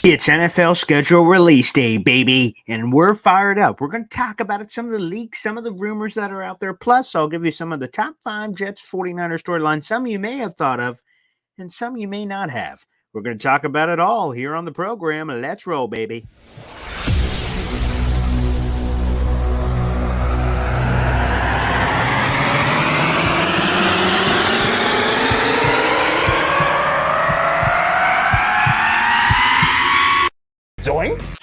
It's NFL schedule release day, baby, and we're fired up. We're going to talk about it, some of the leaks, some of the rumors that are out there. Plus, I'll give you some of the top 5 Jets 49ers storylines, some you may have thought of, and some you may not have. We're going to talk about it all here on the program. Let's roll, baby. Zoinks!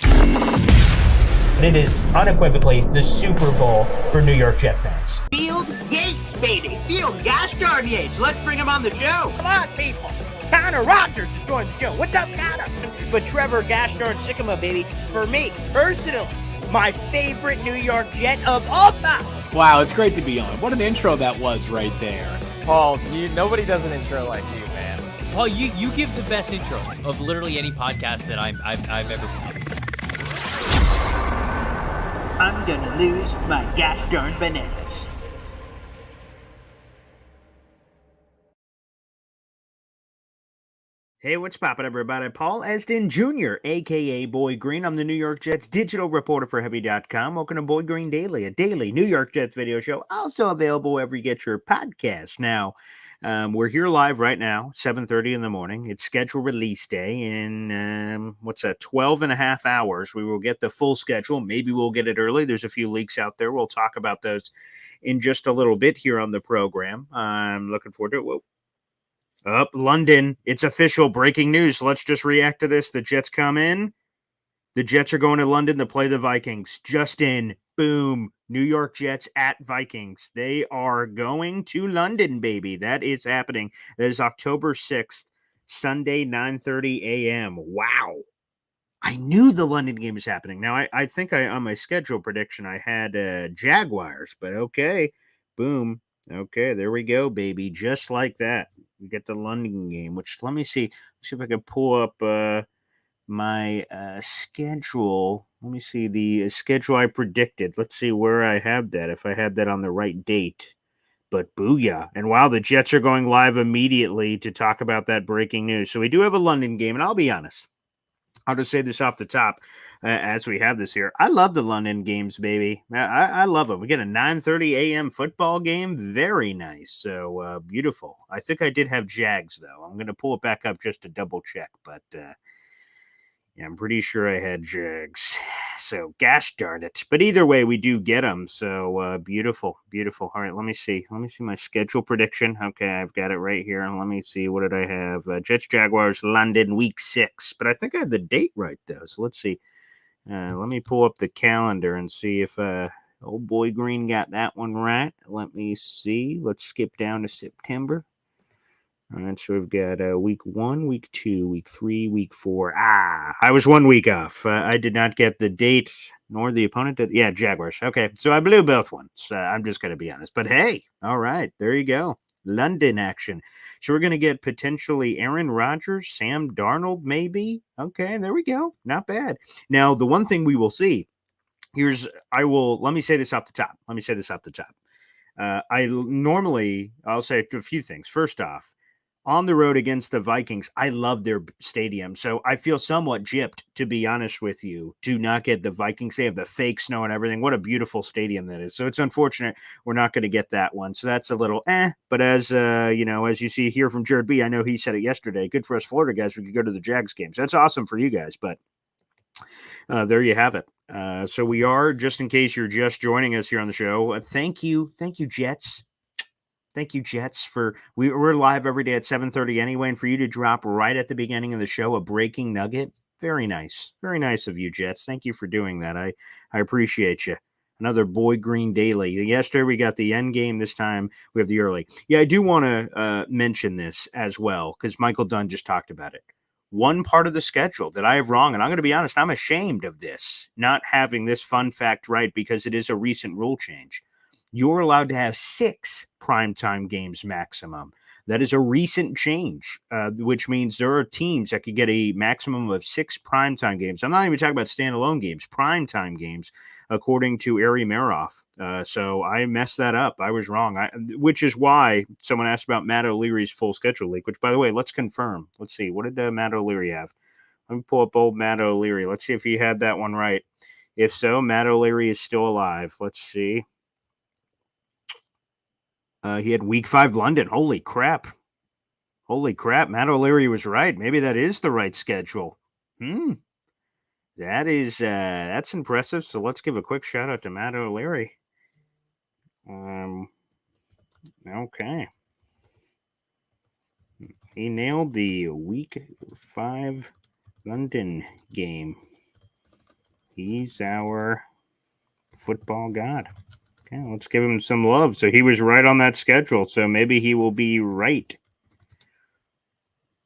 It is unequivocally the Super Bowl for New York Jet fans. Field Yates, baby. Field Gosh darn Yates. Let's bring him on the show. Come on, people. Connor Rogers is joining the show. What's up, Connor? But Trevor Gosh darn Sycamore, baby, for me, personally, my favorite New York Jet of all time. Wow, it's great to be on. What an intro that was right there. Paul, nobody does an intro like you, man. Paul, you give the best intro of literally any podcast that I've ever been. I'm gonna lose my gosh darn bananas. Hey, what's poppin', everybody? Paul Esden Jr., a.k.a. Boy Green. I'm the New York Jets digital reporter for Heavy.com. Welcome to Boy Green Daily, a daily New York Jets video show, also available wherever you get your podcast. Now, we're here live right now, 7:30 in the morning. It's schedule release day in, 12 and a half hours. We will get the full schedule. Maybe we'll get it early. There's a few leaks out there. We'll talk about those in just a little bit here on the program. I'm looking forward to it. Whoa. Up, London. It's official breaking news. Let's just react to this. The Jets come in. The Jets are going to London to play the Vikings. Just in. Boom. New York Jets at Vikings. They are going to London, baby. That is happening. That is October 6th, Sunday, 9:30 a.m. Wow. I knew the London game was happening. Now, I think on my schedule prediction, I had Jaguars, but okay. Boom. Okay, there we go, baby. Just like that. We get the London game, which let me see. Let's see if I can pull up my schedule. Let me see the schedule I predicted. Let's see where I have that, if I have that on the right date. But booyah. And wow, the Jets are going live immediately to talk about that breaking news. So we do have a London game, and I'll be honest. I'll just say this off the top as we have this here. I love the London games, baby. I love them. We get a 9:30 a.m. football game. Very nice. So beautiful. I think I did have Jags, though. I'm going to pull it back up just to double check. But yeah, I'm pretty sure I had Jags. So gosh darn it. But either way, we do get them. So beautiful, beautiful. All right, let me see. Let me see my schedule prediction. Okay, I've got it right here. And let me see. What did I have? Jets, Jaguars, London, week 6. But I think I had the date right, though. So let's see. Let me pull up the calendar and see if old boy Green got that one right. Let me see. Let's skip down to September. All right, so we've got week 1, week 2, week 3, week 4. I was 1 week off. I did not get the date nor the opponent. Yeah, Jaguars. Okay, so I blew both ones. I'm just going to be honest. But hey, all right, there you go. London action. So we're going to get potentially Aaron Rodgers, Sam Darnold, maybe. Okay, there we go. Not bad. Now, the one thing we will see, let me say this off the top. I'll say a few things. First off, on the road against the Vikings, I love their stadium. So I feel somewhat gypped, to be honest with you, to not get the Vikings. They have the fake snow and everything. What a beautiful stadium that is. So it's unfortunate we're not going to get that one. So that's a little But as as you see here from Jared B., I know he said it yesterday. Good for us Florida guys. We could go to the Jags games. That's awesome for you guys. But there you have it. So we are, just in case you're just joining us here on the show, thank you, Jets. Thank you, Jets, we're live every day at 7:30 anyway, and for you to drop right at the beginning of the show a breaking nugget, very nice. Very nice of you, Jets. Thank you for doing that. I appreciate you. Another Boy Green Daily. Yesterday we got the end game. This time we have the early. Yeah, I do want to mention this as well, because Michael Dunn just talked about it. One part of the schedule that I have wrong, and I'm going to be honest, I'm ashamed of this, not having this fun fact right, because it is a recent rule change. You're allowed to have 6 primetime games maximum. That is a recent change, which means there are teams that could get a maximum of 6 primetime games. I'm not even talking about standalone games, primetime games, according to Ari Meroff. So I messed that up. I was wrong, which is why someone asked about Matt O'Leary's full schedule leak, which, by the way, let's confirm. Let's see. What did Matt O'Leary have? Let me pull up old Matt O'Leary. Let's see if he had that one right. If so, Matt O'Leary is still alive. Let's see. He had week 5 London. Holy crap. Matt O'Leary was right. Maybe that is the right schedule. That's impressive. So let's give a quick shout out to Matt O'Leary. Okay. He nailed the week 5 London game. He's our football god. Okay, let's give him some love. So he was right on that schedule. So maybe he will be right.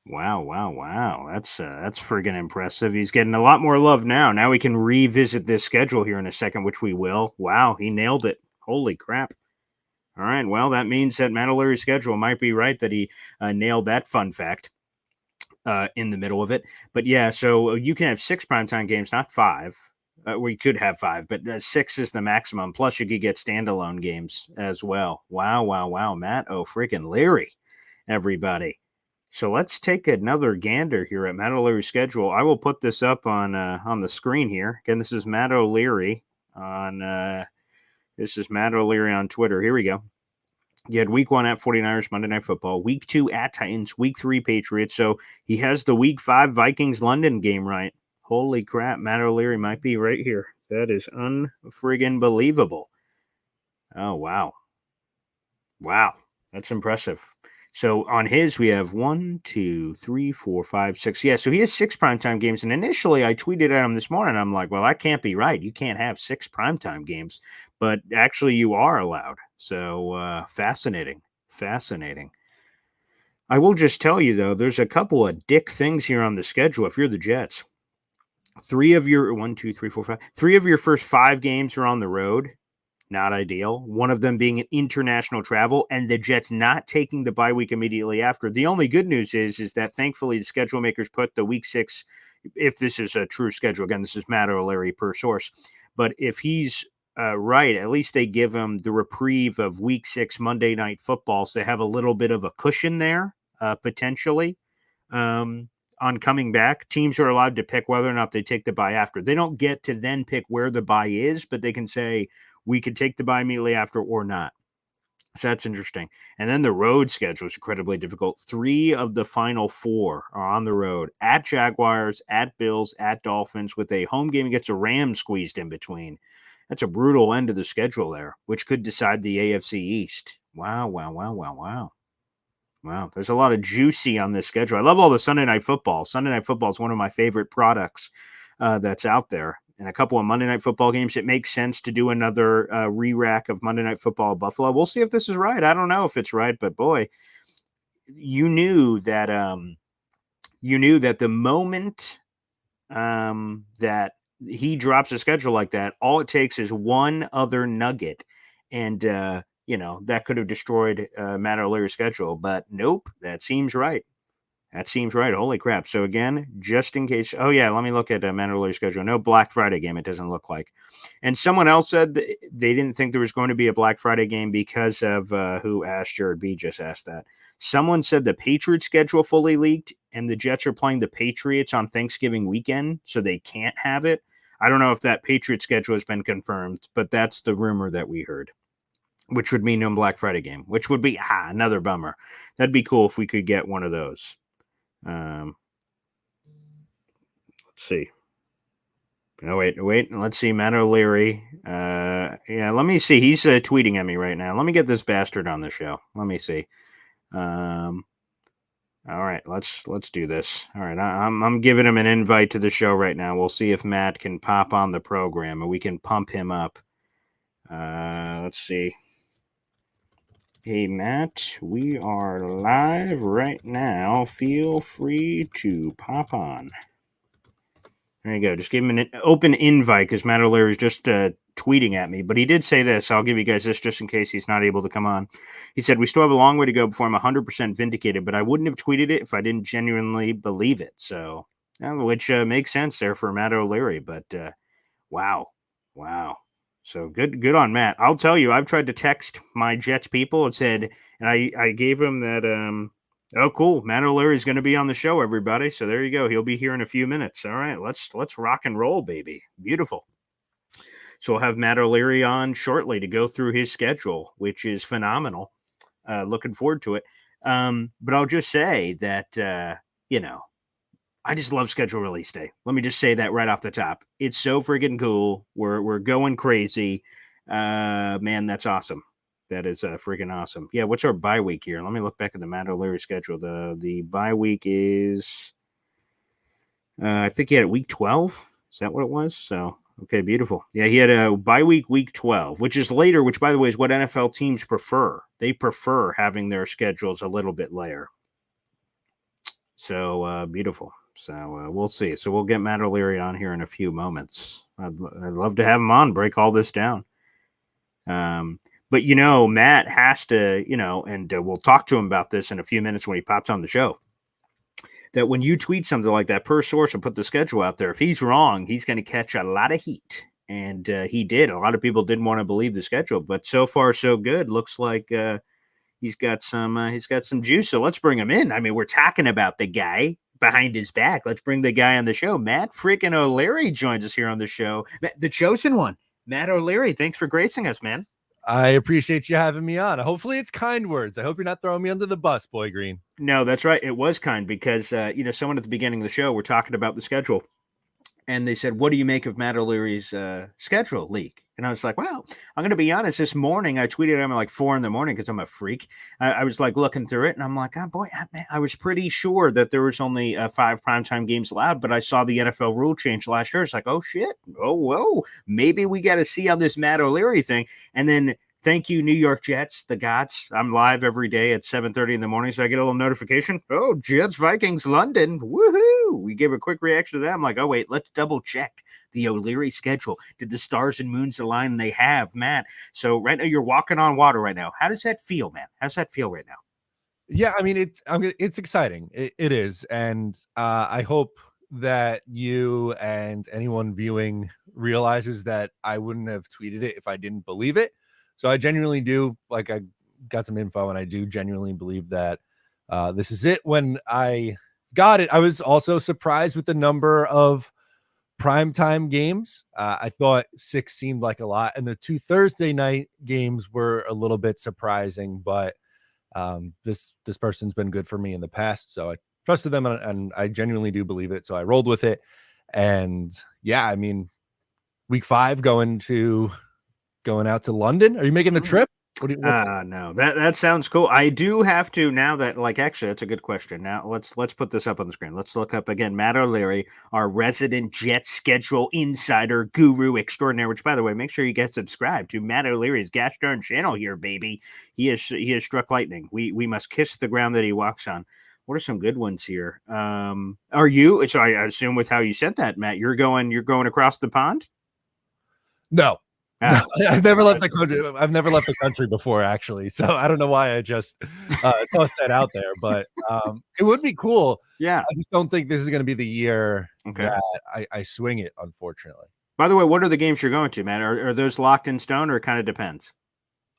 Wow. That's friggin' impressive. He's getting a lot more love now. Now we can revisit this schedule here in a second, which we will. Wow, he nailed it. Holy crap. All right, well, that means that Matt O'Leary's schedule might be right, that he nailed that fun fact in the middle of it. But yeah, so you can have 6 primetime games, not 5. We could have 5, but 6 is the maximum. Plus, you could get standalone games as well. Wow. Matt freaking Leary, everybody. So let's take another gander here at Matt O'Leary's schedule. I will put this up on the screen here. Again, this is Matt O'Leary on Twitter. Here we go. You had week 1 at 49ers, Monday Night Football. Week 2 at Titans. Week 3 Patriots. So he has the week 5 Vikings London game right. Holy crap, Matt O'Leary might be right here. That is unfriggin' believable. Oh, wow. That's impressive. So on his, we have 1, 2, 3, 4, 5, 6. Yeah, so he has 6 primetime games. And initially, I tweeted at him this morning. I'm like, well, that can't be right. You can't have 6 primetime games. But actually, you are allowed. So fascinating. I will just tell you, though, there's a couple of dick things here on the schedule if you're the Jets. 3 of your 1, 2, 3, 4, 5. 3 of your first 5 games are on the road. Not ideal. One of them being an international travel, and the Jets not taking the bye week immediately after. The only good news is that thankfully the schedule makers put the week 6, if this is a true schedule, again, this is Matt O'Leary per source, but if he's right, at least they give him the reprieve of week 6 Monday Night Football, so they have a little bit of a cushion there, potentially. On coming back, teams are allowed to pick whether or not they take the bye after. They don't get to then pick where the bye is, but they can say, we could take the bye immediately after or not. So that's interesting. And then the road schedule is incredibly difficult. 3 of the final 4 are on the road. At Jaguars, at Bills, at Dolphins, with a home game against a Rams squeezed in between. That's a brutal end of the schedule there, which could decide the AFC East. Wow. There's a lot of juicy on this schedule. I love all the Sunday Night Football. Sunday Night Football is one of my favorite products that's out there. And a couple of Monday Night Football games, it makes sense to do another re-rack of Monday Night Football Buffalo. We'll see if this is right. I don't know if it's right, but boy, you knew that the moment that he drops a schedule like that, all it takes is one other nugget, and that could have destroyed Matt O'Leary's schedule. But nope, that seems right. Holy crap. So again, just in case. Oh, yeah, let me look at Matt O'Leary's schedule. No Black Friday game, it doesn't look like. And someone else said they didn't think there was going to be a Black Friday game because of who asked. Jared B just asked that. Someone said the Patriots schedule fully leaked and the Jets are playing the Patriots on Thanksgiving weekend, so they can't have it. I don't know if that Patriot schedule has been confirmed, but that's the rumor that we heard, which would mean no Black Friday game, which would be another bummer. That'd be cool if we could get one of those. Let's see. Oh, wait. Let's see. Matt O'Leary. Let me see. He's tweeting at me right now. Let me get this bastard on the show. Let me see. All right. Let's do this. All right. I'm giving him an invite to the show right now. We'll see if Matt can pop on the program and we can pump him up. Let's see. Hey, Matt, we are live right now. Feel free to pop on. There you go. Just give him an open invite because Matt O'Leary is just tweeting at me. But he did say this. I'll give you guys this just in case he's not able to come on. He said, we still have a long way to go before I'm 100% vindicated, but I wouldn't have tweeted it if I didn't genuinely believe it. So, which makes sense there for Matt O'Leary. But wow. So good on Matt. I'll tell you, I've tried to text my Jets people and said, and I gave him that Oh, cool. Matt O'Leary's going to be on the show, everybody. So there you go. He'll be here in a few minutes. All right, let's rock and roll, baby. Beautiful. So we'll have Matt O'Leary on shortly to go through his schedule, which is phenomenal. Looking forward to it. But I'll just say that I just love schedule release day. Let me just say that right off the top. It's so friggin' cool. We're going crazy. Man, that's awesome. That is freaking awesome. Yeah, what's our bye week here? Let me look back at the Matt O'Leary schedule. The bye week is, I think he had week 12. Is that what it was? So, okay, beautiful. Yeah, he had a bye week 12, which is later, which, by the way, is what NFL teams prefer. They prefer having their schedules a little bit later. So, beautiful. So, we'll see. So, we'll get Matt O'Leary on here in a few moments. I'd love to have him on, break all this down. But Matt has to, and we'll talk to him about this in a few minutes when he pops on the show. That when you tweet something like that per source and put the schedule out there, if he's wrong, he's going to catch a lot of heat, and he did. A lot of people didn't want to believe the schedule, but so far so good. Looks like he's got some juice. So let's bring him in. I mean, we're talking about the guy behind his back. Let's bring the guy on the show. Matt freaking O'Leary joins us here on the show. The chosen one, Matt O'Leary. Thanks for gracing us, man. I appreciate you having me on. Hopefully it's kind words. I hope you're not throwing me under the bus, Boy Green. No, that's right. It was kind because, someone at the beginning of the show, we're talking about the schedule. And they said, what do you make of Matt O'Leary's schedule leak? And I was like, well, I'm going to be honest. This morning, I tweeted him at like 4 a.m. because I'm a freak. I was like looking through it and I'm like, oh boy, I was pretty sure that there was only 5 primetime games allowed, but I saw the NFL rule change last year. It's like, oh shit. Oh, whoa. Maybe we got to see on this Matt O'Leary thing. And then thank you, New York Jets, the gods. I'm live every day at 7:30 in the morning, so I get a little notification. Oh, Jets-Vikings London. Woohoo! We gave a quick reaction to that. I'm like, oh, wait, let's double check the O'Leary schedule. Did the stars and moons align? They have, Matt. So right now you're walking on water right now. How does that feel, man? How does that feel right now? Yeah, I mean, it's exciting. It is. And I hope that you and anyone viewing realizes that I wouldn't have tweeted it if I didn't believe it. So I genuinely do, like, I got some info and I do genuinely believe that this is it. When I got it, I was also surprised with the number of primetime games. I thought 6 seemed like a lot, and the 2 Thursday night games were a little bit surprising, but this person's been good for me in the past, so I trusted them, and I genuinely do believe it, so I rolled with it. And yeah, I mean, week 5 going out to London. Are you making the trip? No, that sounds cool. I do have to now that, like, actually, that's a good question. Now let's put this up on the screen. Let's look up again Matt O'Leary, our resident Jets schedule insider guru extraordinaire. Which, by the way, make sure you get subscribed to Matt O'Leary's gosh darn channel here, baby. He has struck lightning. We must kiss the ground that he walks on. What are some good ones here? Are you? So I assume with how you said that, Matt, you're going across the pond? No. I've never left the country. I've never left the country before, actually. So I don't know why I just tossed that out there, but it would be cool. Yeah. I just don't think this is going to be the year Okay. that I swing it, unfortunately. By the way, what are the games you're going to, Matt? Are those locked in stone, or it kind of depends?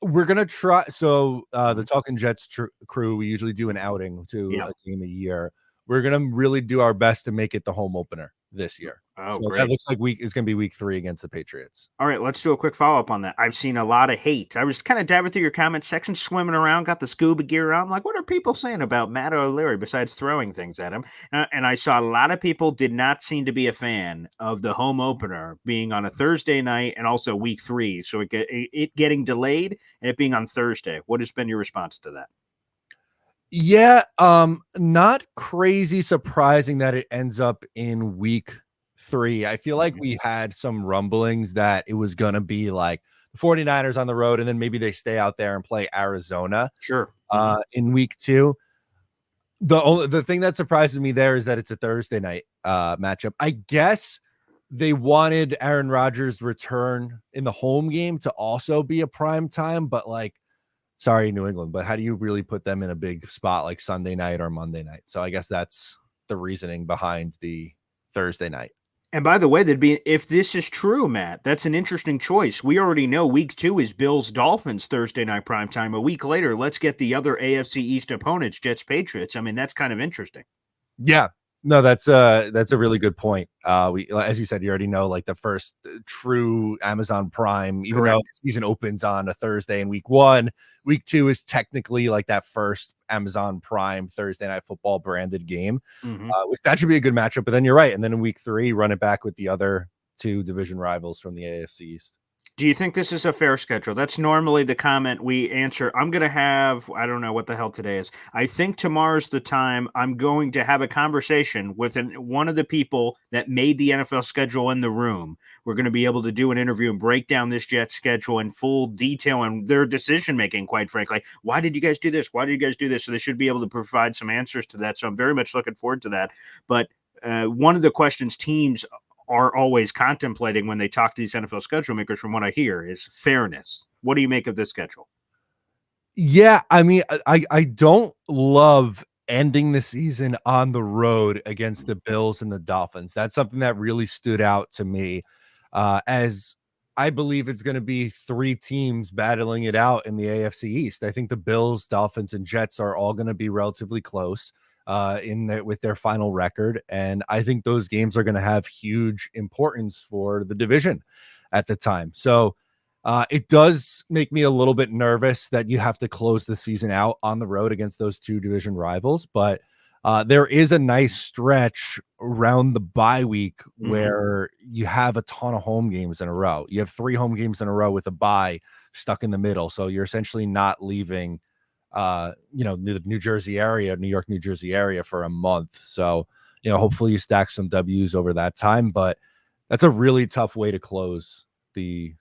We're going to try. So the Talking Jets crew, we usually do an outing to a game a year. We're going to really do our best to make it the home opener this year. Oh, so great. That looks like it's going to be week 3 against the Patriots. All right, let's do a quick follow-up on that. I've seen a lot of hate. I was kind of dabbing through your comment section, swimming around, got the scuba gear on. I'm like, what are people saying about Matt O'Leary besides throwing things at him? And I saw a lot of people did not seem to be a fan of the home opener being on a Thursday night and also week 3. So it getting delayed and it being on Thursday. What has been your response to that? Yeah, not crazy surprising that it ends up in week 3. I feel like we had some rumblings that it was going to be like the 49ers on the road, and then maybe they stay out there and play Arizona. Sure. In week 2. The thing that surprises me there is that it's a Thursday night matchup. I guess they wanted Aaron Rodgers' return in the home game to also be a prime time, but like, sorry, New England, but how do you really put them in a big spot like Sunday night or Monday night? So I guess that's the reasoning behind the Thursday night. And by the way, if this is true, Matt, that's an interesting choice. We already know week 2 is Bills Dolphins Thursday night primetime. A week later, let's get the other AFC East opponents, Jets Patriots. I mean, that's kind of interesting. Yeah. No, that's a really good point. We, as you said, you already know, like, the first true Amazon Prime, even though the season opens on a Thursday in week 1, week 2 is technically like that first Amazon Prime Thursday Night Football branded game, which that should be a good matchup. But then you're right, and then in week 3, run it back with the other 2 division rivals from the AFC East. Do you think this is a fair schedule? That's normally the comment we answer. I'm going to have, I don't know what the hell today is. I think tomorrow's the time I'm going to have a conversation with one of the people that made the NFL schedule in the room. We're going to be able to do an interview and break down this Jets schedule in full detail and their decision making, quite frankly. Why did you guys do this? Why did you guys do this? So they should be able to provide some answers to that. So I'm very much looking forward to that. But one of the questions teams are always contemplating when they talk to these NFL schedule makers, from what I hear, is fairness. What do you make of this schedule? Yeah, I mean, I don't love ending the season on the road against the Bills and the Dolphins. That's something that really stood out to me, as I believe it's going to be 3 teams battling it out in the AFC East. I think the Bills, Dolphins, and Jets are all going to be relatively close with their final record, and I think those games are going to have huge importance for the division at the time. So it does make me a little bit nervous that you have to close the season out on the road against those 2 division rivals, but there is a nice stretch around the bye week where you have a ton of home games in a row. You have 3 home games in a row with a bye stuck in the middle, so you're essentially not leaving the New Jersey area, New York, New Jersey area for a month. So, hopefully you stack some W's over that time, but that's a really tough way to close the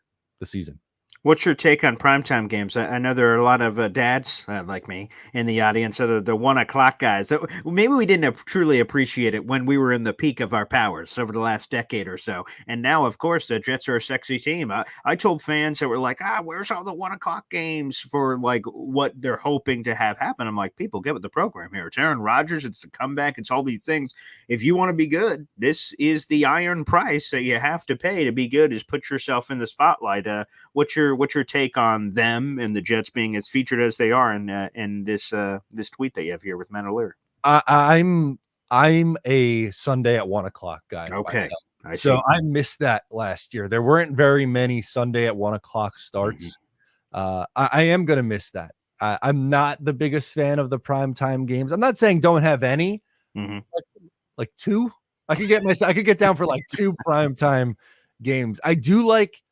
season. What's your take on primetime games? I know there are a lot of dads like me in the audience, so the 1 o'clock guys. So maybe we didn't truly appreciate it when we were in the peak of our powers over the last decade or so. And now, of course, the Jets are a sexy team. I told fans that were like, where's all the 1 o'clock games for like what they're hoping to have happen? I'm like, people, get with the program here. It's Aaron Rodgers. It's the comeback. It's all these things. If you want to be good, this is the iron price that you have to pay to be good, is put yourself in the spotlight. What's your take on them and the Jets being as featured as they are in this tweet that you have here with Matt O'Leary? I'm a Sunday at 1 o'clock guy. Okay. I missed that last year. There weren't very many Sunday at 1 o'clock starts. I am going to miss that. I'm not the biggest fan of the primetime games. I'm not saying don't have any, like 2. I could get down for like 2 primetime games. I do like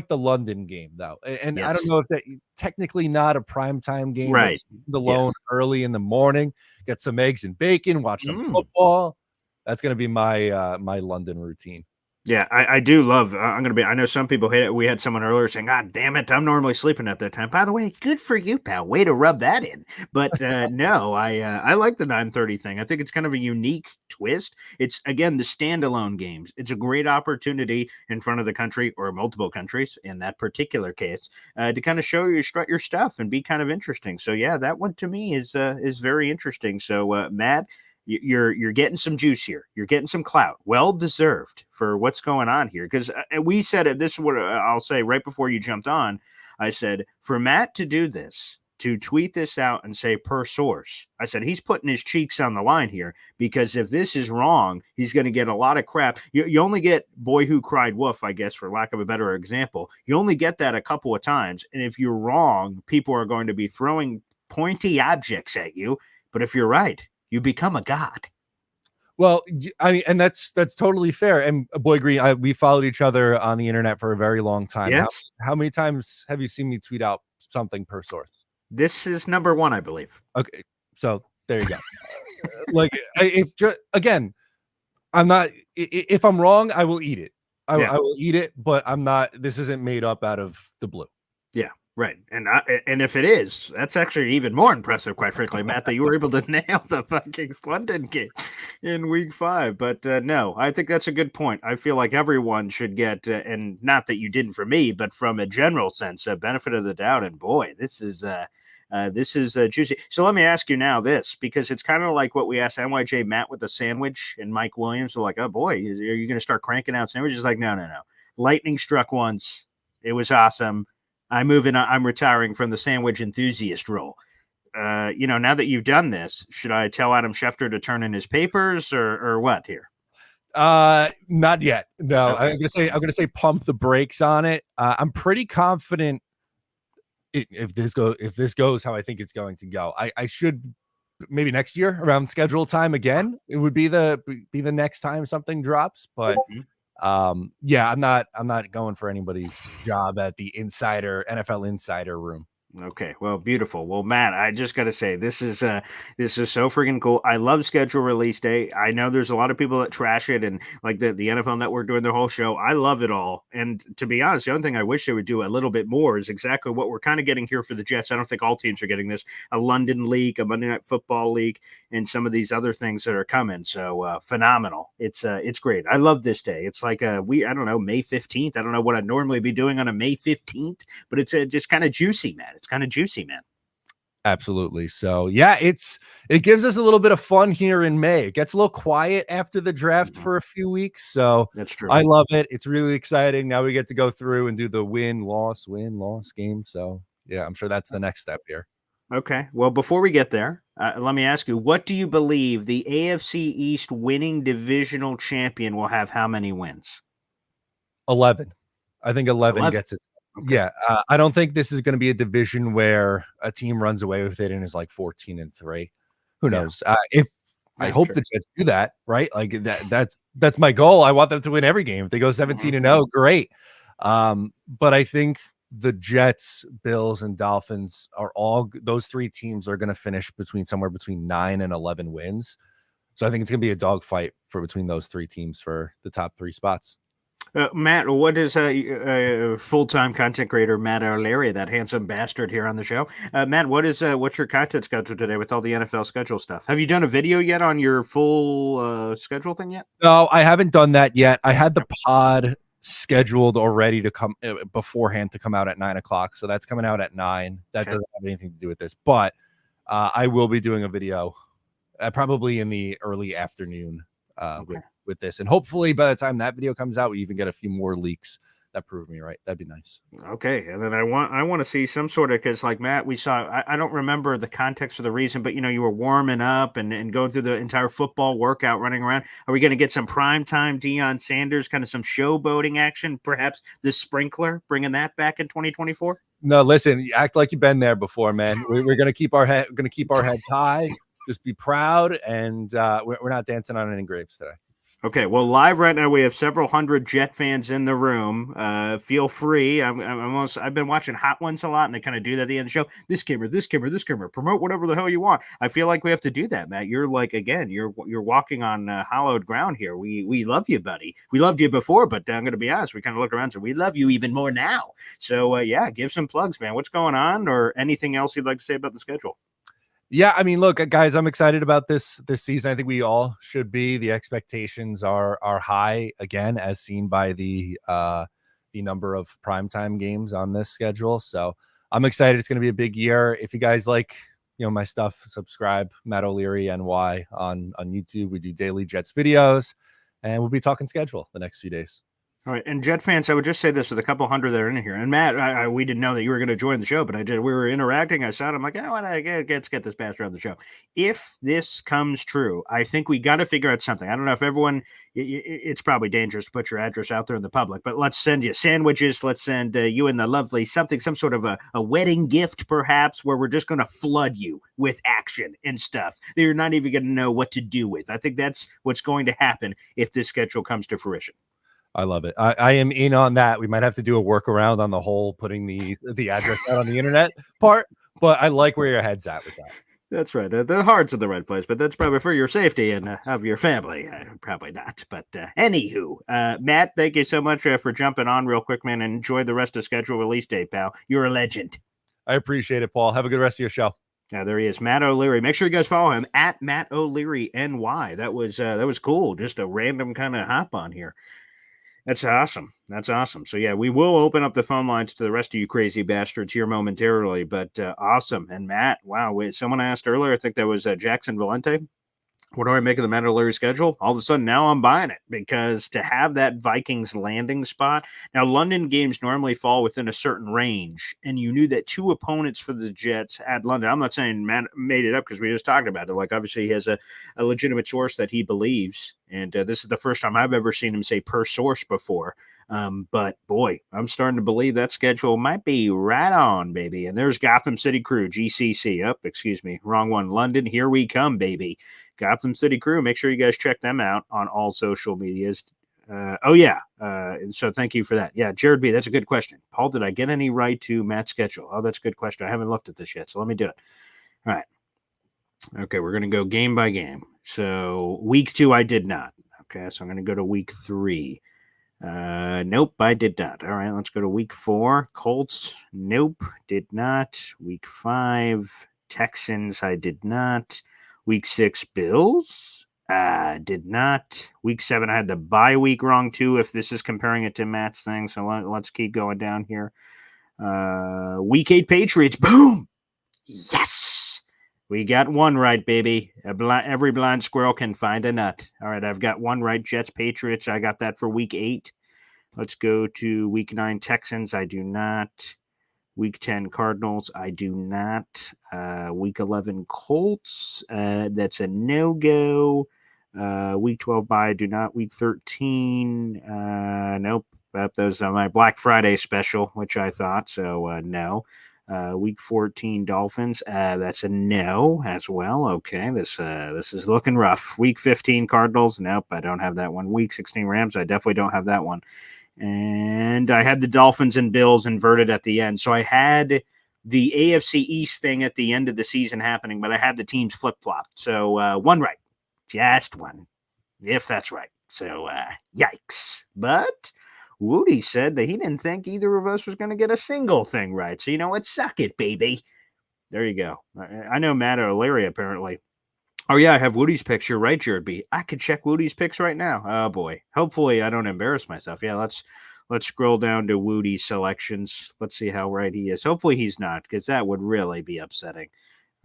the London game though, and I don't know if that technically not a primetime game, right? Alone early in the morning, get some eggs and bacon, watch some football. That's going to be my my London routine. Yeah, I do love. I know some people hate it. We had someone earlier saying, "God damn it, I'm normally sleeping at that time." By the way, good for you, pal. Way to rub that in. But no, I like the 9:30 thing. I think it's kind of a unique twist. It's, again, the standalone games. It's a great opportunity in front of the country, or multiple countries in that particular case, to kind of show strut your stuff and be kind of interesting. So yeah, that one to me is very interesting. So Matt, you're getting some juice here. You're getting some clout. Well deserved for what's going on here. Because we said it. This is what I'll say right before you jumped on. I said, for Matt to do this, to tweet this out and say per source, I said he's putting his cheeks on the line here, because if this is wrong, he's going to get a lot of crap. You only get boy who cried wolf, I guess, for lack of a better example. You only get that a couple of times. And if you're wrong, people are going to be throwing pointy objects at you. But if you're right, you become a god. Well, I mean, and that's totally fair. And Boy Green, we followed each other on the internet for a very long time. Yes. How many times have you seen me tweet out something per source? This is number 1, I believe. Okay, so there you go. Again, I'm not. If I'm wrong, I will eat it. I will eat it. But I'm not. This isn't made up out of the blue. Yeah. Right. And if it is, that's actually even more impressive, quite frankly, Matt, that you were able to nail the Vikings London game in week 5. But no, I think that's a good point. I feel like everyone should get, and not that you didn't for me, but from a general sense, a benefit of the doubt. And boy, this is This is juicy. So let me ask you now this, because it's kind of like what we asked NYJ Matt with the sandwich and Mike Williams. We're like, oh boy, are you going to start cranking out sandwiches? Like, no. Lightning struck once. It was awesome. I'm retiring from the sandwich enthusiast role. Now that you've done this, should I tell Adam Schefter to turn in his papers or what here? Not yet. No, Okay. I'm gonna say pump the brakes on it. I'm pretty confident if this goes how I think it's going to go. I should maybe next year around schedule time again. It would be the next time something drops, but yeah, I'm not going for anybody's job at the NFL insider room. Okay, well, beautiful. Well, Matt, I just got to say this is so freaking cool. I love schedule release day. I know there's a lot of people that trash it, and like the NFL Network doing their whole show. I love it all. And to be honest, the only thing I wish they would do a little bit more is exactly what we're kind of getting here for the Jets. I don't think all teams are getting this: a London league, a Monday Night Football league, and some of these other things that are coming. So phenomenal. It's great. I love this day. It's like I don't know, May 15th. I don't know what I'd normally be doing on a May 15th, but it's just kind of juicy, man. It's kind of juicy, man. Absolutely. So yeah, it gives us a little bit of fun here in May. It gets a little quiet after the draft for a few weeks. So that's true. I love it. It's really exciting. Now we get to go through and do the win-loss game. So yeah, I'm sure that's the next step here. Okay. Well, before we get there, let me ask you, what do you believe the AFC East winning divisional champion will have how many wins? 11. I think 11 gets it. Okay. Yeah, I don't think this is going to be a division where a team runs away with it and is like 14-3. Who knows? I hope the Jets do that, right? Like that's my goal. I want them to win every game. If they go 17-0, great. But I think the Jets, Bills, and Dolphins those three teams are going to finish somewhere between 9 and 11 wins. So I think it's going to be a dogfight between those three teams for the top 3 spots. Matt, what is full-time content creator Matt O'Leary, that handsome bastard here on the show? Matt, what's your content schedule today with all the NFL schedule stuff? Have you done a video yet on your full schedule thing yet? No, I haven't done that yet. I had the pod scheduled already to come beforehand to come out at 9:00, so that's coming out at 9. That doesn't have anything to do with this, but I will be doing a video probably in the early afternoon with this, and hopefully by the time that video comes out, we even get a few more leaks that prove me right. That'd be nice. Okay, and then I want to see some sort of, because like Matt, we saw, I don't remember the context or the reason, but you were warming up and going through the entire football workout, running around. Are we going to get some primetime Deion Sanders, kind of some showboating action, perhaps the sprinkler, bringing that back in 2024? No, listen, you act like you've been there before, man. We're gonna keep our heads high, just be proud, and we're not dancing on any graves today. Okay, well, live right now we have several hundred Jet fans in the room. Feel free. I've been watching Hot Ones a lot, and they kind of do that at the end of the show. This camera. Promote whatever the hell you want. I feel like we have to do that, Matt. You're like, again, you're walking on hallowed ground here. We love you, buddy. We loved you before, but I'm going to be honest. We kind of look around, so we love you even more now. So yeah, give some plugs, man. What's going on, or anything else you'd like to say about the schedule? Yeah, I mean, look, guys, I'm excited about this season. I think we all should be. The expectations are high again, as seen by the number of primetime games on this schedule. So I'm excited. It's going to be a big year. If you guys like, my stuff, subscribe. Matt O'Leary NY on YouTube. We do daily Jets videos, and we'll be talking schedule the next few days. All right, and Jet fans, I would just say this with a couple hundred that are in here. And Matt, we didn't know that you were going to join the show, but I did. We were interacting. I saw it. I'm like, let's get this bastard on the show. If this comes true, I think we got to figure out something. I don't know if everyone. It's probably dangerous to put your address out there in the public, but let's send you sandwiches. Let's send you and the lovely some sort of a wedding gift, perhaps, where we're just going to flood you with action and stuff that you're not even going to know what to do with. I think that's what's going to happen if this schedule comes to fruition. I love it. I am in on that. We might have to do a workaround on the whole putting the address out on the internet part, but I like where your head's at with that. That's right. The heart's in the right place, but that's probably for your safety and of your family. Probably not. But anywho, Matt, thank you so much for jumping on real quick, man, and enjoy the rest of schedule release day, pal. You're a legend. I appreciate it, Paul. Have a good rest of your show. Yeah, there he is, Matt O'Leary. Make sure you guys follow him at Matt O'Leary NY. That was cool. Just a random kind of hop on here. That's awesome. That's awesome. So yeah, we will open up the phone lines to the rest of you crazy bastards here momentarily. But awesome. And Matt, wow, someone asked earlier. I think that was Jackson Valente. What do I make of the Mandalorian schedule? All of a sudden, now I'm buying it because to have that Vikings landing spot. Now, London games normally fall within a certain range, and you knew that two opponents for the Jets at London. I'm not saying Matt made it up because we just talked about it. Like, obviously, he has a legitimate source that he believes, and this is the first time I've ever seen him say per source before. But boy, I'm starting to believe that schedule might be right on, baby. And there's Gotham City Crew, GCC. Up, excuse me, wrong one. London, here we come, baby. Gotham City Crew. Make sure you guys check them out on all social medias. So thank you for that. Yeah, Jared B, that's a good question. Paul, did I get any right to Matt's schedule? Oh, that's a good question. I haven't looked at this yet, so let me do it. All right. Okay, we're going to go game by game. So week 2, I did not. Okay, so I'm going to go to week 3. Nope, I did not. All right, let's go to week 4. Colts, nope, did not. Week 5, Texans, I did not. Week 6, Bills, did not. Week 7, I had the bye week wrong too, if this is comparing it to Matt's thing. So let's keep going down here. Week 8, Patriots, boom! Yes! We got one right, baby. Every blind squirrel can find a nut. All right, I've got one right. Jets, Patriots, I got that for week 8. Let's go to week 9, Texans, I do not. Week 10, Cardinals, I do not. Week 11, Colts, that's a no-go. Week 12, bye, I do not. Week 13, nope. Those are my Black Friday special, which I thought, so no. Week 14, Dolphins, that's a no as well. Okay, this is looking rough. Week 15, Cardinals, nope, I don't have that one. Week 16, Rams, I definitely don't have that one. And I had the Dolphins and Bills inverted at the end. So I had the AFC East thing at the end of the season happening, but I had the teams flip-flopped. So one right. Just one. If that's right. So yikes. But Woody said that he didn't think either of us was going to get a single thing right. So you know what? Suck it, baby. There you go. I know Matt O'Leary apparently. Oh, yeah, I have Woody's picture, right, Jared B? I could check Woody's pics right now. Oh, boy. Hopefully, I don't embarrass myself. Yeah, let's scroll down to Woody's selections. Let's see how right he is. Hopefully, he's not, because that would really be upsetting.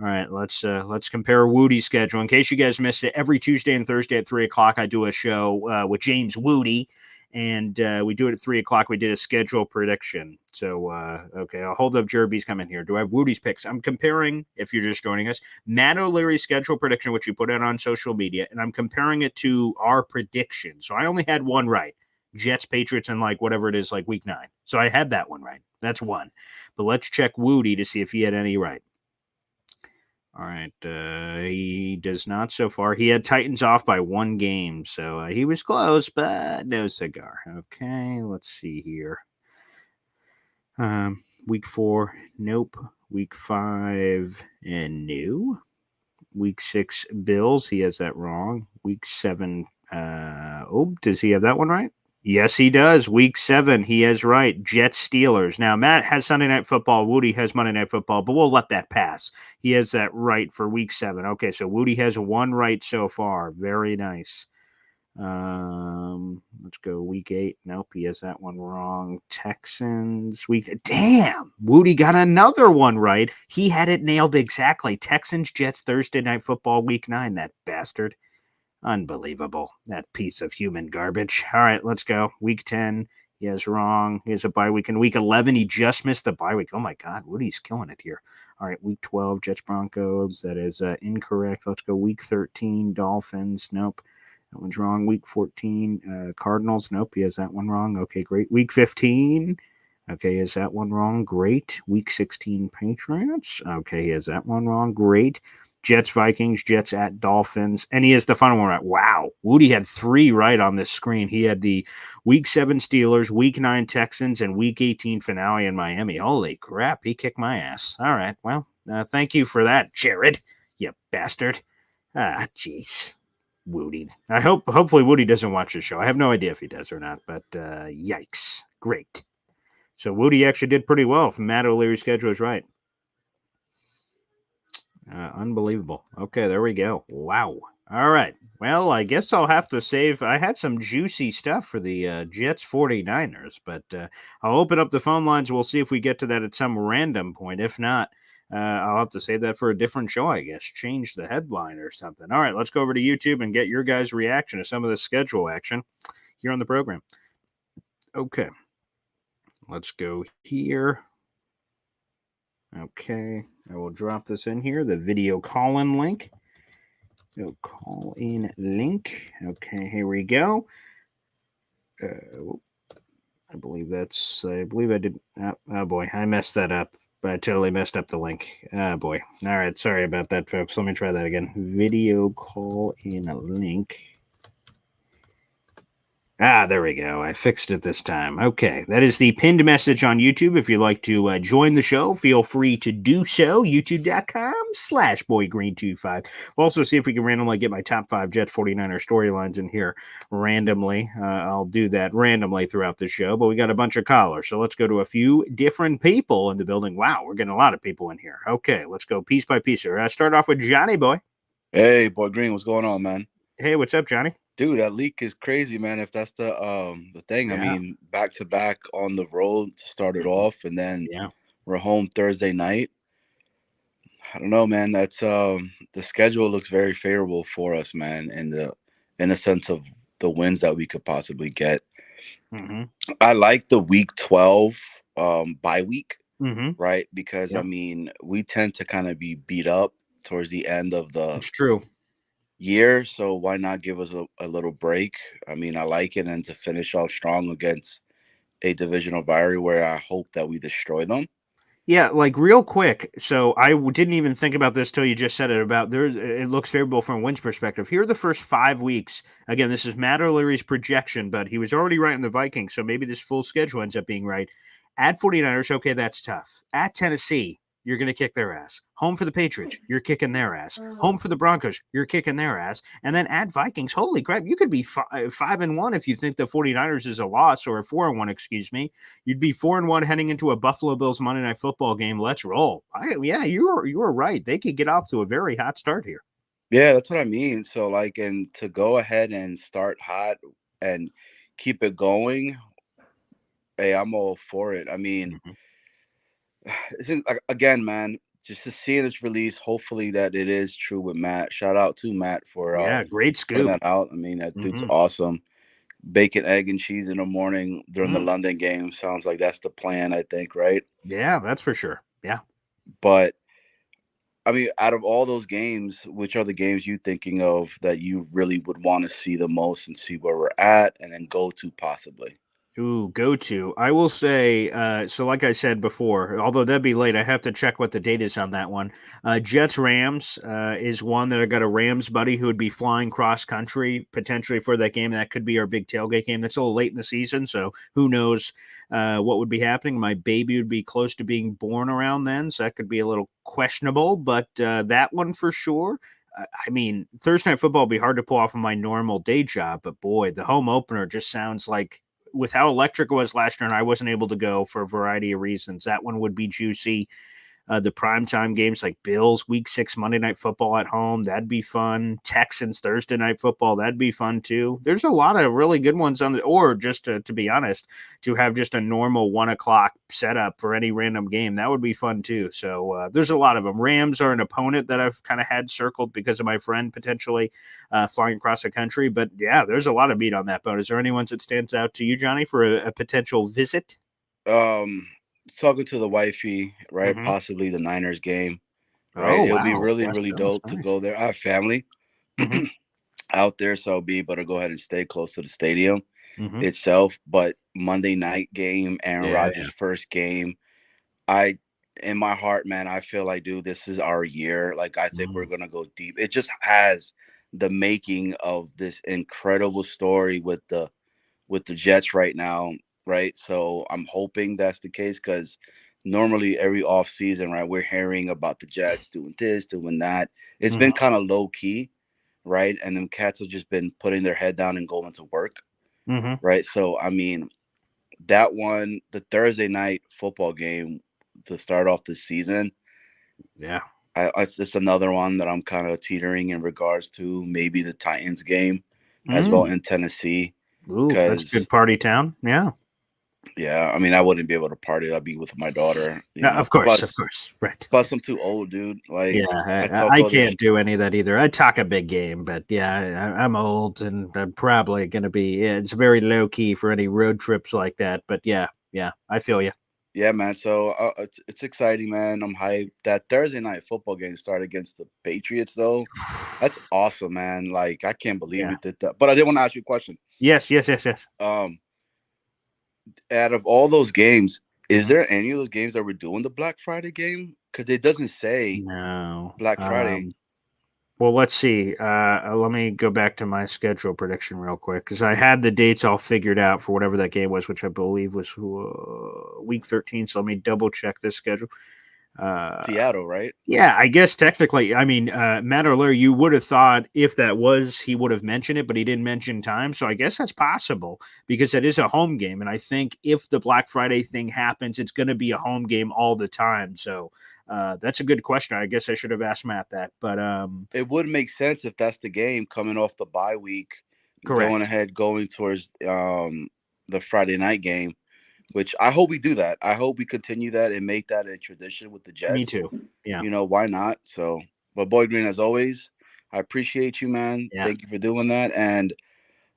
All right, let's compare Woody's schedule. In case you guys missed it, every Tuesday and Thursday at 3 o'clock, I do a show with James Woody. And we do it at 3 o'clock. We did a schedule prediction. So, okay, I'll hold up Jerby's coming here. Do I have Woody's picks? I'm comparing, if you're just joining us, Matt O'Leary's schedule prediction, which you put out on social media, and I'm comparing it to our prediction. So I only had one right. Jets, Patriots, and like whatever it is, like week 9. So I had that one right. That's one. But let's check Woody to see if he had any right. All right, he does not so far. He had Titans off by 1 game, so he was close, but no cigar. Okay, let's see here. Week 4, nope. Week 5, and no. Week 6, Bills, he has that wrong. Week 7, does he have that one right? Yes, he does. Week 7, he is right. Jets, Steelers. Now, Matt has Sunday Night Football. Woody has Monday Night Football, but we'll let that pass. He has that right for Week 7. Okay, so Woody has one right so far. Very nice. Let's go Week 8. Nope, he has that one wrong. Texans. Damn, Woody got another one right. He had it nailed exactly. Texans, Jets, Thursday Night Football, Week 9. That bastard. Unbelievable. That piece of human garbage. All right, let's go. Week 10, he has wrong. He has a bye week. In week 11, he just missed the bye week. Oh, my God. Woody's killing it here. All right, week 12, Jets, Broncos. That is incorrect. Let's go week 13, Dolphins. Nope. That one's wrong. Week 14, Cardinals. Nope, he has that one wrong. Okay, great. Week 15. Okay, is that one wrong? Great. Week 16, Patriots. Okay, he has that one wrong. Great. Jets, Vikings, Jets at Dolphins. And he has the final one right. Wow. Woody had 3 right on this screen. He had the Week 7 Steelers, Week 9 Texans, and Week 18 finale in Miami. Holy crap. He kicked my ass. All right. Well, thank you for that, Jared. You bastard. Ah, jeez. Woody. Hopefully Woody doesn't watch the show. I have no idea if he does or not, but yikes. Great. So Woody actually did pretty well if Matt O'Leary's schedule is right. Unbelievable. Okay, there we go. Wow. All right. Well, I guess I'll have to save. I had some juicy stuff for the Jets 49ers, but I'll open up the phone lines. We'll see if we get to that at some random point. If not, I'll have to save that for a different show, I guess. Change the headline or something. All right, let's go over to YouTube and get your guys' reaction to some of the schedule action here on the program. Okay. Let's go here. Okay. I will drop this in here, the video call-in link. Call in link. Okay, here we go. I believe I did. Oh boy, I messed that up. I totally messed up the link. Oh boy. All right, sorry about that, folks. Let me try that again. Video call in link. There we go. I fixed it this time. Okay, that is the pinned message on YouTube. If you'd like to join the show, feel free to do so. YouTube.com/BoyGreen25. We'll also see if we can randomly get my top 5 Jets 49er storylines in here randomly. I'll do that randomly throughout the show, but we got a bunch of callers, so let's go to a few different people in the building. Wow, we're getting a lot of people in here. Okay, let's go piece by piece here. Start off with Johnny Boy. Hey, Boy Green, what's going on, man? Hey, what's up, Johnny? Dude, that leak is crazy, man. If that's the thing, Yeah. I mean, back to back on the road to start it off, and then we're home Thursday night. I don't know, man. That's the schedule looks very favorable for us, man, in the sense of the wins that we could possibly get. I like the week 12 bye week, right? Because I mean, we tend to kind of be beat up towards the end of the It's true. year, so why not give us a little break? I mean, I like it, and to finish off strong against a divisional rival where I hope that we destroy them. Yeah, like real quick. So I didn't even think about this till you just said it. About it looks favorable from a wins perspective. Here are the first 5 weeks. Again, this is Matt O'Leary's projection, but he was already right in the Vikings, so maybe this full schedule ends up being right. At 49ers, okay, that's tough. At Tennessee, you're going to kick their ass. Home for the Patriots, you're kicking their ass. Home for the Broncos, you're kicking their ass. And then at Vikings, holy crap, you could be 5-1 if you think the 49ers is a loss, or a 4-1, excuse me. You'd be 4-1 heading into a Buffalo Bills Monday Night Football game. Let's roll. You were right. They could get off to a very hot start here. Yeah, that's what I mean. So, like, and to go ahead and start hot and keep it going, hey, I'm all for it. I mean, again, man, just to see this release, hopefully that it is true with Matt. Shout out to Matt for great scoop. putting that out. I mean, that dude's awesome. Bacon, egg, and cheese in the morning during the London game. Sounds like that's the plan, I think, right? Yeah, that's for sure. Yeah. But, I mean, out of all those games, which are the games you thinking of that you really would want to see the most and see where we're at and then go to possibly? Ooh, go to. I will say, so like I said before, although that'd be late, I have to check what the date is on that one. Jets-Rams is one that I got a Rams buddy who would be flying cross-country potentially for that game. That could be our big tailgate game. That's a little late in the season, so who knows what would be happening. My baby would be close to being born around then, so that could be a little questionable, but that one for sure. I mean, Thursday Night Football would be hard to pull off of my normal day job, but boy, the home opener just sounds like, with how electric it was last year, and I wasn't able to go for a variety of reasons, that one would be juicy. The primetime games like Bills, Week 6 Monday Night Football at home, that'd be fun. Texans, Thursday Night Football, that'd be fun too. There's a lot of really good ones on or just to be honest, to have just a normal 1 o'clock setup for any random game, that would be fun too. So there's a lot of them. Rams are an opponent that I've kind of had circled because of my friend potentially flying across the country. But yeah, there's a lot of meat on that bone. Is there any ones that stands out to you, Johnny, for a potential visit? Talking to the wifey, right? Possibly the Niners game, right? Oh, It'll be wow. really, West really Coast, dope to nice. go there. I have family out there, so I'll be able to go ahead and stay close to the stadium itself. But Monday night game, Aaron Rodgers' first game, in my heart, man, I feel like, dude, this is our year. Like, I think we're gonna go deep. It just has the making of this incredible story with the Jets right now. Right. So I'm hoping that's the case, because normally every off season, right, we're hearing about the Jets doing this, doing that. It's been kind of low key. Right. And them cats have just been putting their head down and going to work. Right. So, I mean, that one, the Thursday night football game to start off the season. Yeah. It's just another one that I'm kind of teetering in regards to maybe the Titans game as well Mm. in Tennessee. Ooh, that's a Because good party town. Yeah. yeah, I mean, I wouldn't be able to party. I'd be with my daughter, No, of course, right. Plus I'm too old, dude. Like Yeah, I I, talk I all this. can't do any of that either. I'd talk a big game, but yeah, I'm old and I'm probably going to be. Yeah, it's very low key for any road trips like that. But yeah, I feel you. Yeah, man. So it's exciting, man. I'm hyped. That Thursday night football game started against the Patriots, though. That's awesome, man. Like I can't believe Yeah. we did that. But I did want to ask you a question. Yes. Um, out of all those games, is Mhm. there any of those games that we're doing the Black Friday game? Because it doesn't say No. Black Friday. Well, let's see. Let me go back to my schedule prediction real quick because I had the dates all figured out for whatever that game was, which I believe was week 13. So let me double check this schedule. Seattle, right? Yeah, I guess technically, I mean, Matt O'Leary, you would have thought if that was, he would have mentioned it, but he didn't mention time. So I guess that's possible because it is a home game. And I think if the Black Friday thing happens, it's going to be a home game all the time. So that's a good question. I guess I should have asked Matt that. But It would make sense if that's the game coming off the bye week, correct. going towards the Friday night game. Which I hope we do that. I hope we continue that and make that a tradition with the Me Jets. too. Yeah. You know, why not? So, but Boyd Green, as always, I appreciate you, man. Yeah. Thank you for doing that. And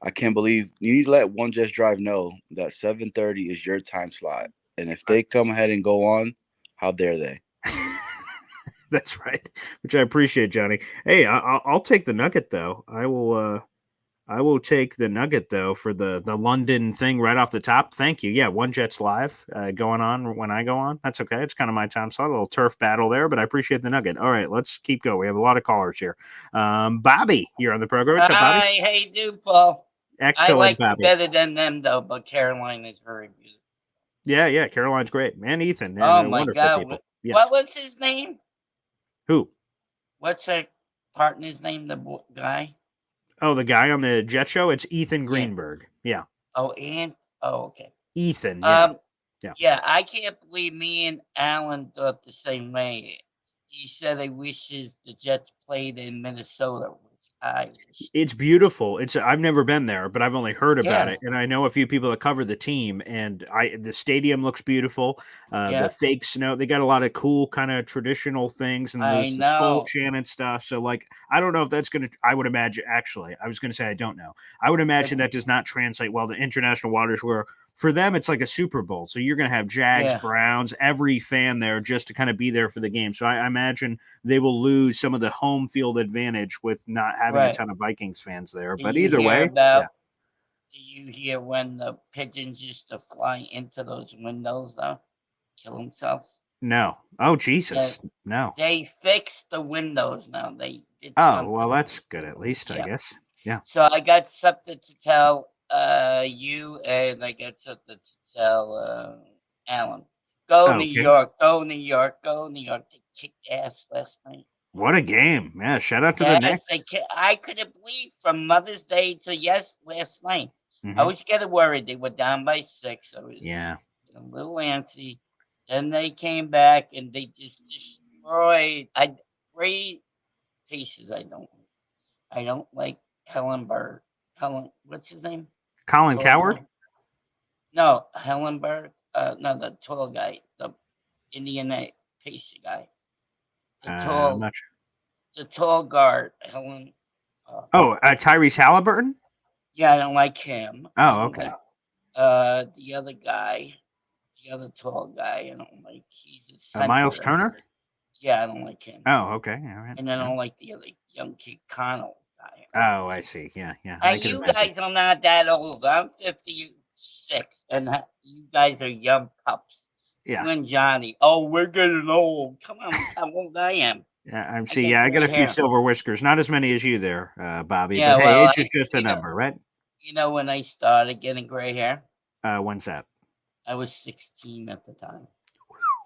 I can't believe you need to let One Jets Drive know that 7:30 is your time slot. And if they come ahead and go on, how dare they? That's right. Which I appreciate, Johnny. Hey, I'll take the nugget though. I will take the nugget though for the London thing right off the top. Thank you. Yeah, One Jets live going on when I go on. That's okay. It's kind of my time slot. A little turf battle there, but I appreciate the nugget. All right, let's keep going. We have a lot of callers here. Bobby, you're on the program. What's up, Bobby? Hi, how you do, Paul? I Excellent, like you Bobby. better than them, though, but Caroline is very beautiful. Yeah. Caroline's great. Man, Ethan. Oh, They're my wonderful God. people. Yes. What was his name? Who? What's her partner's name, guy? Oh, the guy on the Jet Show? It's Ethan Yeah. Greenberg. Yeah. Oh, and oh, okay. Ethan, yeah. Yeah, I can't believe me and Alan thought the same way. He said he wishes the Jets played in Minnesota, which I wish. It's beautiful. I've never been there, but I've only heard about Yeah. it, and I know a few people that cover the team. And the stadium looks beautiful. Yeah. The fake snow, they got a lot of cool kind of traditional things, and I there's the skull know. chant stuff. So, like, I don't know if that's gonna. I would imagine. Actually, I was gonna say I don't know. I would imagine that does not translate well to international waters, where for them it's like a Super Bowl. So you're gonna have Jags, Yeah. Browns, every fan there just to kind of be there for the game. So I imagine they will lose some of the home field advantage with not having a Right. ton of Vikings fans there. Do But you either hear way, about? Do you hear when the pigeons used to fly into those windows, though, kill themselves? no. Oh Jesus, no. They fixed the windows now. They did Oh something. well, that's good at least, I Yeah. guess. Yeah. So I got something to tell you, and I got something to tell Alan. Go New Okay. York, go New York, go New York. They kicked ass last night. What a game! Yeah, shout out to the Knicks. I couldn't believe from Mother's Day to last night. I Mhm. was getting worried. They were down by 6. I was Yeah. a little antsy. Then they came back and they just destroyed. Great pieces. I don't like Hellenberg. What's his name? Colin Tall Coward. guy. No, Hellenberg. No, the tall guy, the Indiana pacey guy. I'm not sure. The tall guard, Helen. Oh, Tyrese Halliburton. Yeah, I don't like him. I Oh, don't okay. like the other guy, the other tall guy. I don't like. He's a center. Miles Turner. Yeah, I don't like him. Oh, okay. All right. And I don't like the other young kid, Connell guy. Oh, I see. Yeah. And you guys are not that old. I'm 56, and you guys are young pups. Yeah. You and Johnny. Oh, we're getting old. Come on, how old I am. Yeah, I got a few silver whiskers. Not as many as you there, Bobby. Yeah, but hey, well, age is just a number, right? You know when I started getting gray hair? When's that? I was 16 at the time.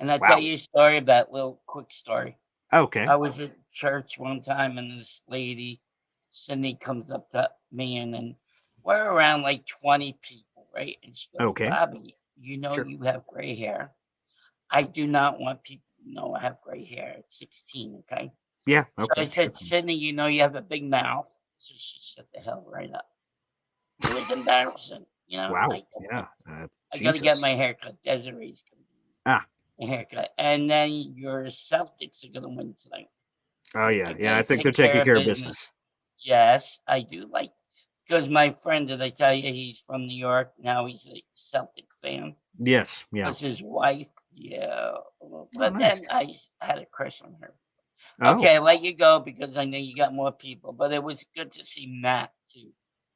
And I'll tell you a story about quick story. Okay. I was at church one time, and this lady, Cindy, comes up to me, and then we're around like 20 people, right? And she goes, Okay. Bobby, you have gray hair. I do not want people know I have gray hair at 16, okay? Yeah. So Okay. I said, Sydney, you know you have a big mouth. So she shut the hell right up. It was embarrassing. Wow. I Yeah. got to get Jesus. my haircut. Desiree's going Ah. to get a haircut. And then your Celtics are going to win tonight. Oh yeah. I Yeah. I gotta think they're take taking care of business. business. Yes, I do like because my friend, did I tell you he's from New York? Now he's a Celtic fan. Yes. Yeah. Was his wife? Yeah. But nice. then I had a crush on her. Oh. Okay, I let you go because I know you got more people. But it was good to see Matt too.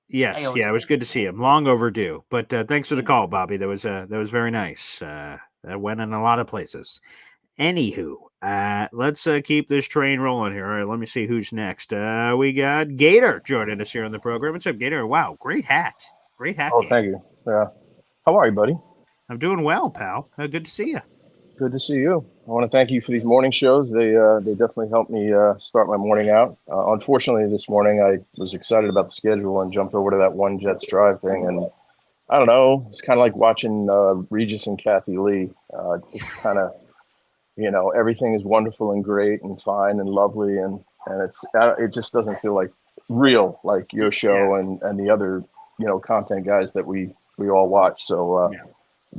Yes. always Yeah. It was like good to see him. Long overdue. But thanks for the Yeah. call, Bobby. That was very nice. That went in a lot of places. Anywho, let's keep this train rolling here. All right, let me see who's next. We got Gator joining us here on the program. What's up, Gator? Wow, great hat. Great hat Oh, game. thank you. Yeah. How are you, buddy? I'm doing well, pal. Good to see you. Good to see you. I want to thank you for these morning shows. They definitely helped me start my morning out. Unfortunately, this morning I was excited about the schedule and jumped over to that one Jets drive thing, and I don't know. It's kind of like watching Regis and Kathy Lee. It's kind of, everything is wonderful and great and fine and lovely, and it just doesn't feel like real, like your show and the other content guys that we all watch. So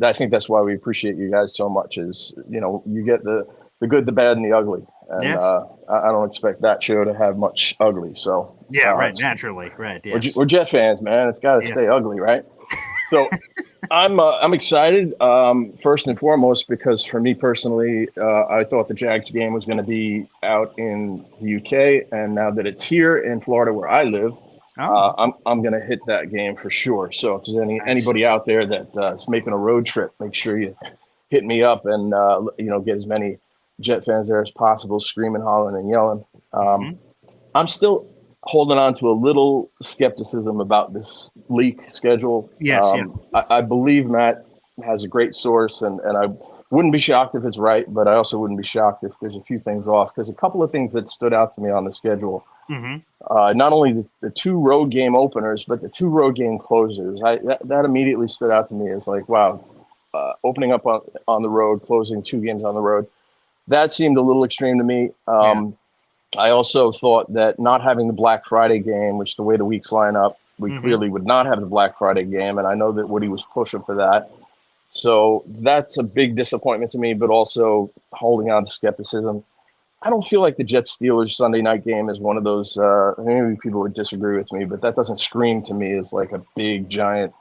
I think that's why we appreciate you guys so much. Is you get the good, the bad, and the ugly, and Yes. I don't expect that show to have much ugly. So right, naturally, right. Yes. we're Jet fans, man. It's got to stay ugly, right? So I'm excited, first and foremost, because for me personally, I thought the Jags game was going to be out in the UK, and now that it's here in Florida where I live, I'm going to hit that game for sure. So if there's anybody out there that is making a road trip, make sure you hit me up and get as many Jet fans there as possible, screaming, hollering, and yelling. I'm still holding on to a little skepticism about this leak schedule. Yes, I believe Matt has a great source, and I wouldn't be shocked if it's right, but I also wouldn't be shocked if there's a few things off, because a couple of things that stood out to me on the schedule, not only the two road game openers, but the two road game closers. That immediately stood out to me as like, wow, opening up on the road, closing two games on the road. That seemed a little extreme to me. I also thought that not having the Black Friday game, which the way the weeks line up, we clearly would not have the Black Friday game. And I know that Woody was pushing for that. So that's a big disappointment to me, but also holding on to skepticism. I don't feel like the Jets-Steelers Sunday night game is one of those, maybe people would disagree with me, but that doesn't scream to me as like a big, giant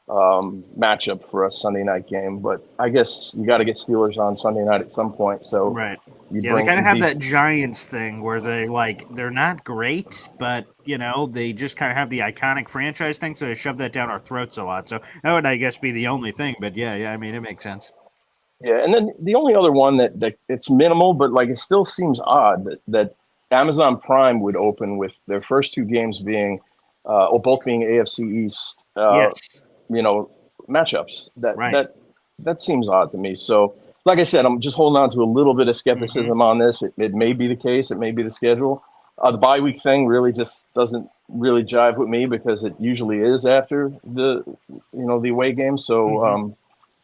matchup for a Sunday night game. But I guess you got to get Steelers on Sunday night at some point. So they kind of have that Giants thing where they're not great, but they just kind of have the iconic franchise thing, so they shove that down our throats a lot. So that would, I guess, be the only thing. But yeah, I mean, it makes sense. Yeah, and then the only other one that it's minimal, but like it still seems odd that Amazon Prime would open with their first two games being, or both being AFC East. Matchups. That seems odd to me. So, like I said, I'm just holding on to a little bit of skepticism on this. It may be the case. It may be the schedule. The bye week thing really just doesn't really jive with me because it usually is after the away game. So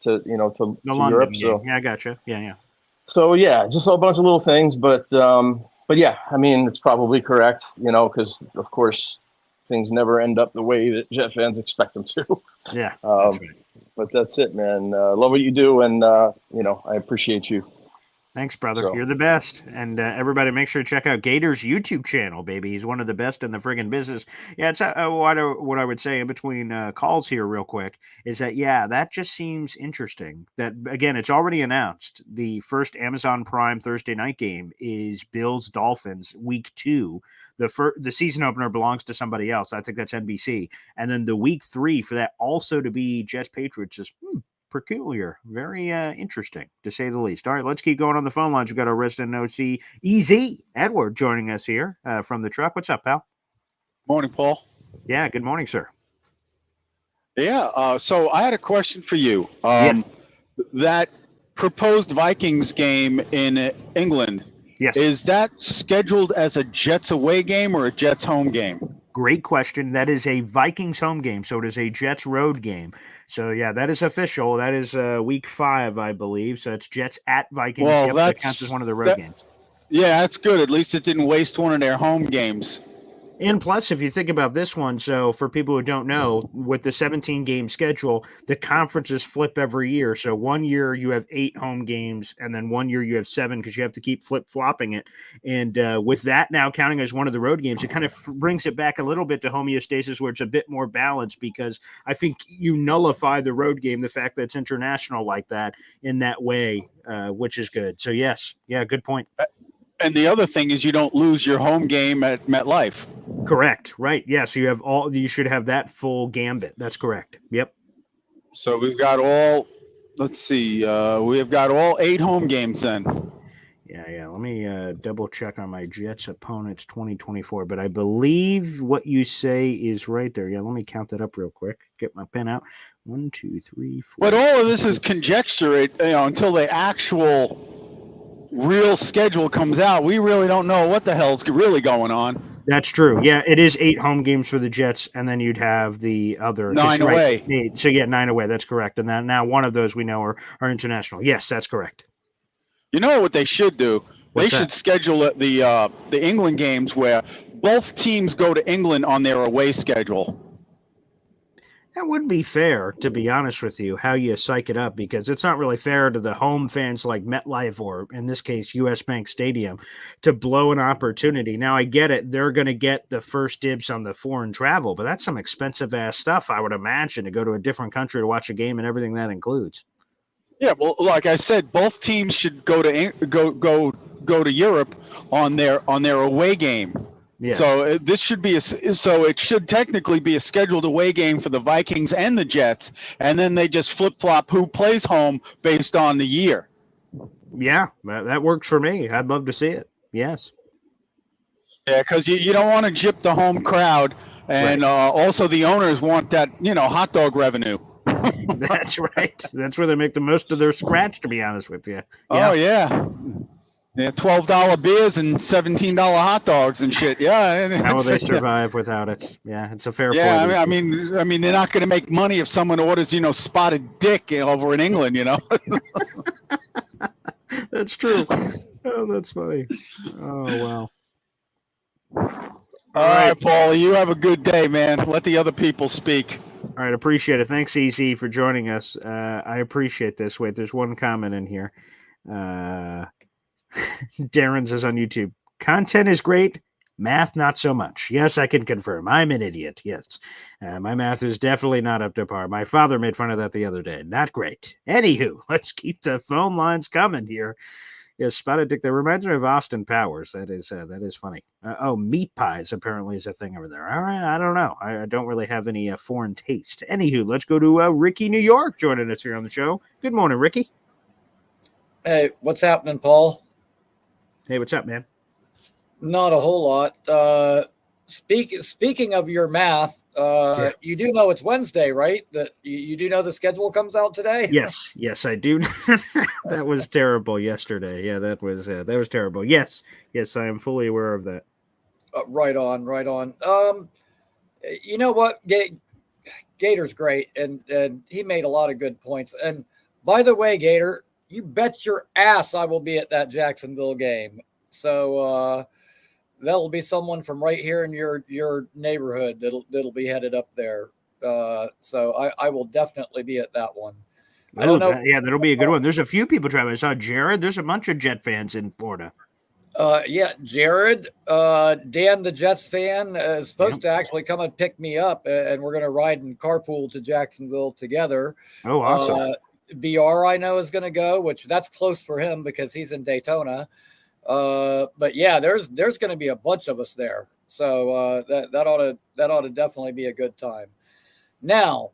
to Europe. Game. So I gotcha. Yeah. So just a bunch of little things, but yeah, I mean it's probably correct. Because of course things never end up the way that Jet fans expect them to. Yeah. That's right. But that's it, man. Love what you do, and I appreciate you. Thanks, brother. You're the best. And everybody, make sure to check out Gator's YouTube channel, baby. He's one of the best in the friggin' business. Yeah, it's what I would say in between calls here real quick is that, that just seems interesting. That, again, it's already announced. The first Amazon Prime Thursday night game is Bills-Dolphins week 2. The season opener belongs to somebody else. I think that's NBC. And then the week 3 for that also to be Jets-Patriots is peculiar. Very interesting, to say the least. All right, let's keep going on the phone lines. We've got our resident OC, EZ Edward, joining us here from the truck. What's up, pal? Morning, Paul. Yeah, good morning, sir. Yeah, so I had a question for you. That proposed Vikings game in England, is that scheduled as a Jets away game or a Jets home game? Great question. That is a Vikings home game, so it is a Jets road game. So yeah, that is official. That is week 5, I believe. So it's Jets at Vikings. Well, Yep, that counts as one of the road games. Yeah, that's good. At least it didn't waste one of their home games. And plus, if you think about this one, so for people who don't know, with the 17-game schedule, the conferences flip every year. So one year you have 8 home games, and then one year you have 7 because you have to keep flip-flopping it. And with that now counting as one of the road games, it kind of brings it back a little bit to homeostasis where it's a bit more balanced, because I think you nullify the road game, the fact that it's international like that, in that way, which is good. So yes, yeah, good point. And the other thing is you don't lose your home game at MetLife. Correct. Right. Yeah. So you should have that full gambit. That's correct. Yep. So we've got all, let's see, we have got all 8 home games then. Yeah. Let me double check on my Jets opponents 2024, but I believe what you say is right there. Yeah. Let me count that up real quick. Get my pen out. 1, 2, 3, 4. But all of this is conjecture, until the actual real schedule comes out. We really don't know what the hell's really going on. That's true. Yeah, it is 8 home games for the Jets, and then you'd have the other 9 away. Right, so yeah, 9 away. That's correct. And then now one of those we know are international. Yes, that's correct. You know what they should do? What's they should schedule the England games where both teams go to England on their away schedule. That would be fair, to be honest with you, how you psych it up, because it's not really fair to the home fans like MetLife, or in this case, US Bank Stadium, to blow an opportunity. Now, I get it. They're going to get the first dibs on the foreign travel, but that's some expensive-ass stuff, I would imagine, to go to a different country to watch a game and everything that includes. Yeah, well, like I said, both teams should go to Europe on their away game. Yes. So this should be it should technically be a scheduled away game for the Vikings and the Jets, and then they just flip flop who plays home based on the year. Yeah, that works for me. I'd love to see it. Yes. Yeah, because you don't want to gyp the home crowd, and also the owners want that hot dog revenue. That's right. That's where they make the most of their scratch, to be honest with you. Yeah. Oh yeah. Yeah, $12 beers and $17 hot dogs and shit. Yeah, how will they survive without it? Yeah, it's a fair point. Yeah, I mean, they're not going to make money if someone orders, spotted dick over in England. That's true. Oh, that's funny. Oh wow. All right, Paul. You have a good day, man. Let the other people speak. All right, appreciate it. Thanks, EZ, for joining us. I appreciate this. Wait, there's one comment in here. Darren says on YouTube, content is great, math not so much. Yes, I can confirm. I'm an idiot. Yes, my math is definitely not up to par. My father made fun of that the other day. Not great. Anywho, let's keep the phone lines coming here. Yes, Spotted Dick. That reminds me of Austin Powers. That is funny. Meat pies apparently is a thing over there. All right, I don't know. I don't really have any foreign taste. Anywho, let's go to Ricky, New York, joining us here on the show. Good morning, Ricky. Hey, what's happening, Paul? Hey, what's up, man? Not a whole lot. Speaking of your math, you do know it's Wednesday, right? That you do know the schedule comes out today? Yes, I do. That was terrible yesterday. Yeah, that was terrible. Yes, I am fully aware of that. Right on. You know what? Gator's great, and he made a lot of good points. And by the way, Gator, you bet your ass I will be at that Jacksonville game. So that'll be someone from right here in your neighborhood that'll be headed up there. So I will definitely be at that one. I don't know. That'll be a good one. There's a few people driving. I saw Jared. There's a bunch of Jet fans in Florida. Jared, Dan, the Jets fan, is supposed to actually come and pick me up, and we're going to ride in carpool to Jacksonville together. Oh, awesome. BR I know is going to go, which that's close for him because he's in Daytona. But yeah, there's going to be a bunch of us there. So that ought to definitely be a good time. Now,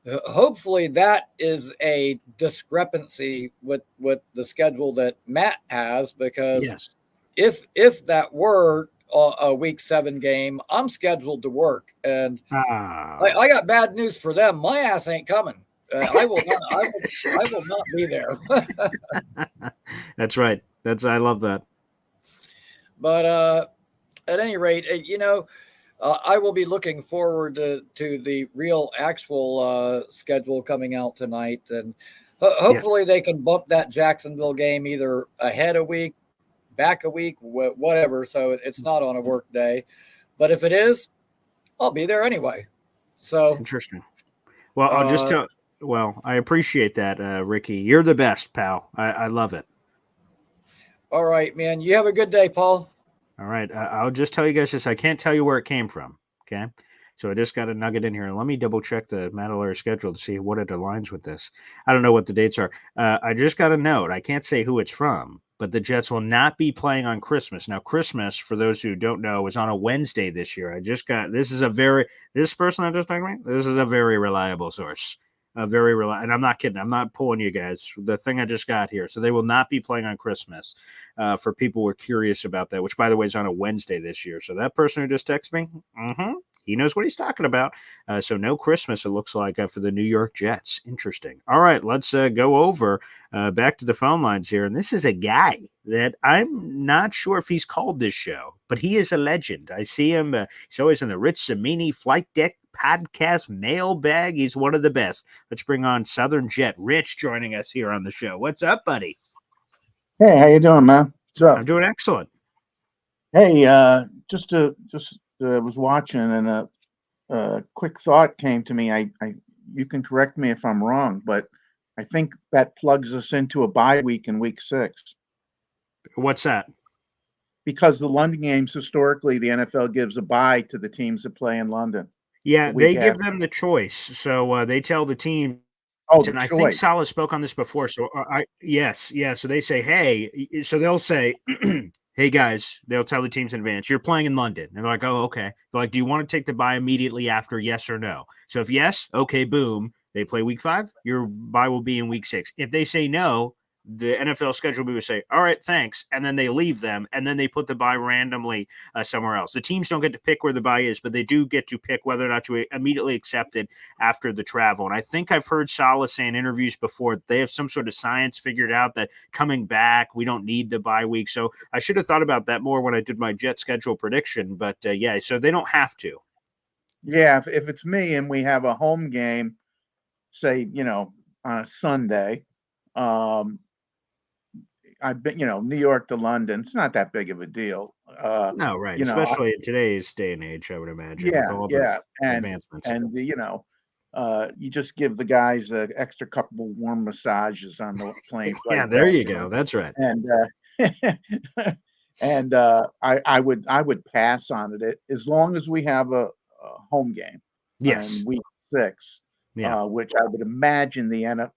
hopefully that is a discrepancy with the schedule that Matt has, because if that were a week 7 game, I'm scheduled to work, and I got bad news for them. My ass ain't coming. I will not be there. That's right. I love that. But at any rate, I will be looking forward to the real actual schedule coming out tonight, and hopefully they can bump that Jacksonville game either ahead a week, back a week, whatever, so it's not on a work day. But if it is, I'll be there anyway. So interesting. Well, I'll just tell. Well, I appreciate that, Ricky. You're the best, pal. I love it. All right, man. You have a good day, Paul. All right. I'll just tell you guys this. I can't tell you where it came from. Okay. So I just got a nugget in here. Let me double check the Mandalorian schedule to see what it aligns with this. I don't know what the dates are. I just got a note. I can't say who it's from, but the Jets will not be playing on Christmas. Now, Christmas, for those who don't know, is on a Wednesday this year. This person I just talked about, this is a very reliable source. Very reliable. And I'm not kidding. I'm not pulling you guys. The thing I just got here. So they will not be playing on Christmas. For people who are curious about that, which, by the way, is on a Wednesday this year. So that person who just texted me, he knows what he's talking about. So no Christmas, it looks like, for the New York Jets. Interesting. All right, let's go over back to the phone lines here. And this is a guy that I'm not sure if he's called this show, but he is a legend. I see him. He's always in the Rich Cimini Flight Deck podcast mailbag. He's one of the best. Let's bring on Southern Jet Rich joining us here on the show. What's up, buddy? Hey, how you doing, man? What's up? I'm doing excellent. Hey, just was watching, and a quick thought came to me. You can correct me if I'm wrong, but I think that plugs us into a bye week in week 6. What's that? Because the London games, historically, the NFL gives a bye to the teams that play in London. Yeah, they give them the choice. So they tell the team. Oh, and I think Salah spoke on this before. So yes. So they say, hey, so they'll say, hey guys, they'll tell the teams in advance, you're playing in London. And they're like, oh, okay. They're like, do you want to take the bye immediately after? Yes or no? So if yes, okay, boom. They play week 5. Your bye will be in week 6. If they say no, the NFL schedule will say, all right, thanks. And then they leave them. And then they put the bye randomly somewhere else. The teams don't get to pick where the bye is, but they do get to pick whether or not to immediately accept it after the travel. And I think I've heard Salah say in interviews before that they have some sort of science figured out that coming back, we don't need the bye week. So I should have thought about that more when I did my Jet schedule prediction. But yeah, so they don't have to. Yeah, if it's me and we have a home game, say, on a Sunday, I've been, New York to London. It's not that big of a deal. No, right. Especially in today's day and age, I would imagine. Yeah, with all yeah. the advancements. And you just give the guys an extra couple of warm massages on the plane. Yeah, there you go. That's right. And I would pass on it as long as we have a home game. Yes. In week 6. Yeah. Which I would imagine the NFL.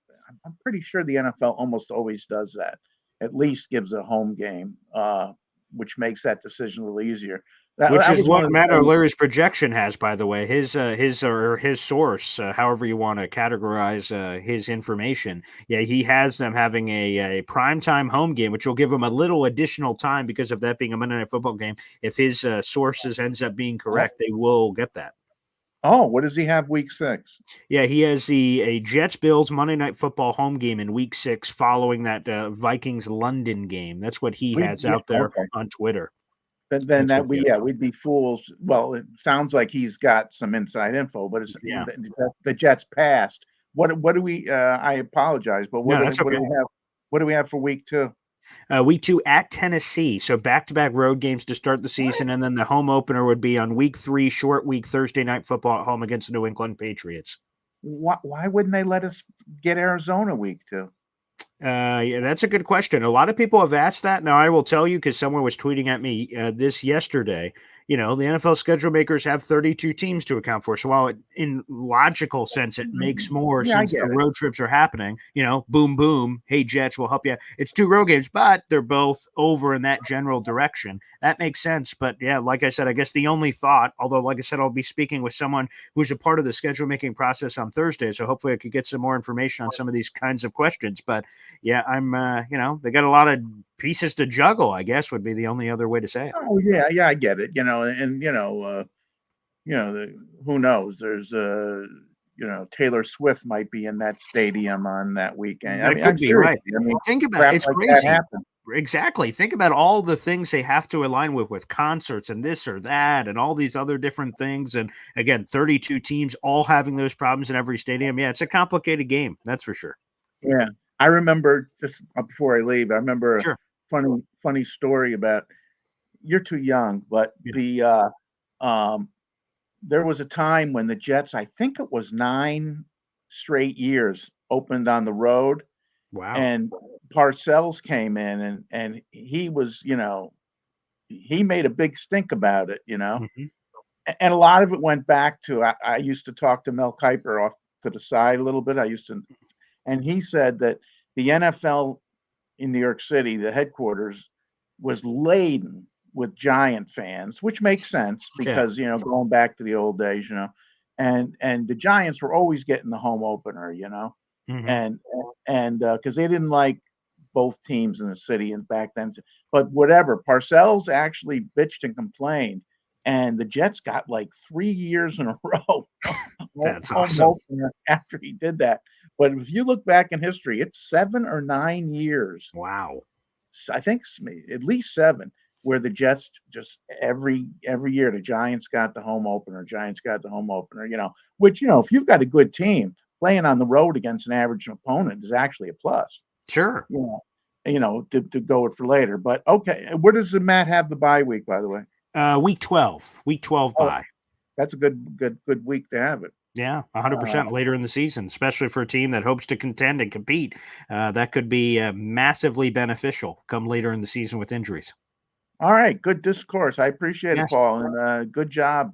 I'm pretty sure the NFL almost always does that. At least gives a home game, which makes that decision a little easier. Which is what Matt O'Leary's projection has, by the way. His source, however you want to categorize his information. Yeah, he has them having a primetime home game, which will give them a little additional time because of that being a Monday Night Football game. If his sources ends up being correct, they will get that. Oh, what does he have week 6? Yeah, he has a Jets-Bills Monday Night Football home game in week 6 following that Vikings London game. That's what he has out there on Twitter. Then we'd be fools. Well, it sounds like he's got some inside info, but it's the Jets passed. What do we? I apologize, but what do we have? What do we have for week 2? Week 2 at Tennessee. So back-to-back road games to start the season, and then the home opener would be on week 3, short week, Thursday Night Football at home against the New England Patriots. Why wouldn't they let us get Arizona week 2? Yeah, that's a good question. A lot of people have asked that. Now, I will tell you, because someone was tweeting at me this yesterday, the NFL schedule makers have 32 teams to account for. So while in logical sense, it makes more since the road trips are happening, boom, boom. Hey, Jets, we'll help you. It's 2 road games, but they're both over in that general direction. That makes sense. But yeah, like I said, I guess the only thought, although like I said, I'll be speaking with someone who's a part of the schedule making process on Thursday. So hopefully I could get some more information on some of these kinds of questions. But yeah, I'm, they got a lot of pieces to juggle, I guess would be the only other way to say it. Oh yeah, I get it. And who knows? There's Taylor Swift might be in that stadium on that weekend. That could be right. Think about it. It's crazy. Exactly. Think about all the things they have to align with concerts and this or that and all these other different things. And again, 32 teams all having those problems in every stadium. Yeah, it's a complicated game. That's for sure. Yeah. I remember just before I leave, I remember a Sure. funny story about you're too young, but um there was a time when the Jets, I think it was 9 straight years, opened on the road, Wow. and Parcells came in and he was, he made a big stink about it, Mhm. and a lot of it went back to I used to talk to Mel Kiper off to the side a little bit. I used to, and he said that the NFL in New York City, the headquarters, was laden with Giant fans, which makes sense Yeah. because going back to the old days, and the Giants were always getting the home opener, Mhm. and because they didn't like both teams in the city and back then, but whatever. Parcells actually bitched and complained, and the Jets got like 3 years in a row That's home awesome. opener after he did that. But if you look back in history, it's 7 or 9 years. Wow. I think at least 7, where the Jets just every year the Giants got the home opener. Giants got the home opener. Which if you've got a good team, playing on the road against an average opponent is actually a plus. Sure. To go it for later. But okay, where does Matt have the bye week, by the way? Week 12. Week 12 Oh, bye. that's a good week to have it. Yeah, 100% later in the season, especially for a team that hopes to contend and compete. That could be massively beneficial come later in the season with injuries. All right, good discourse. I appreciate it, Yes. Paul, and good job.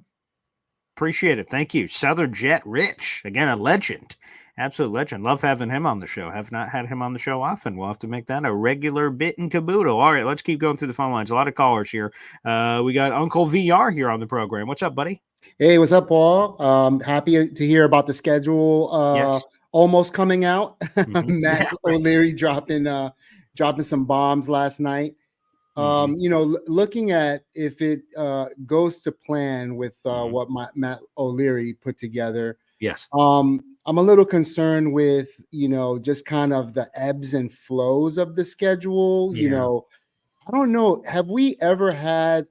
Appreciate it. Thank you. Southern Jet Rich, again, a legend. Absolute legend. Love having him on the show. Have not had him on the show often. We'll have to make that a regular bit and caboodle. All right, let's keep going through the phone lines. A lot of callers here. We got Uncle VR here on the program. What's up, buddy? Hey, what's up, Paul? Happy to hear about the schedule Yes. almost coming out. Mhm. Matt Yeah, right. O'Leary dropping some bombs last night. Looking at if it goes to plan with what Matt O'Leary put together. Yes. I'm a little concerned with, just kind of the ebbs and flows of the schedule. Yeah. I don't know. Have we ever had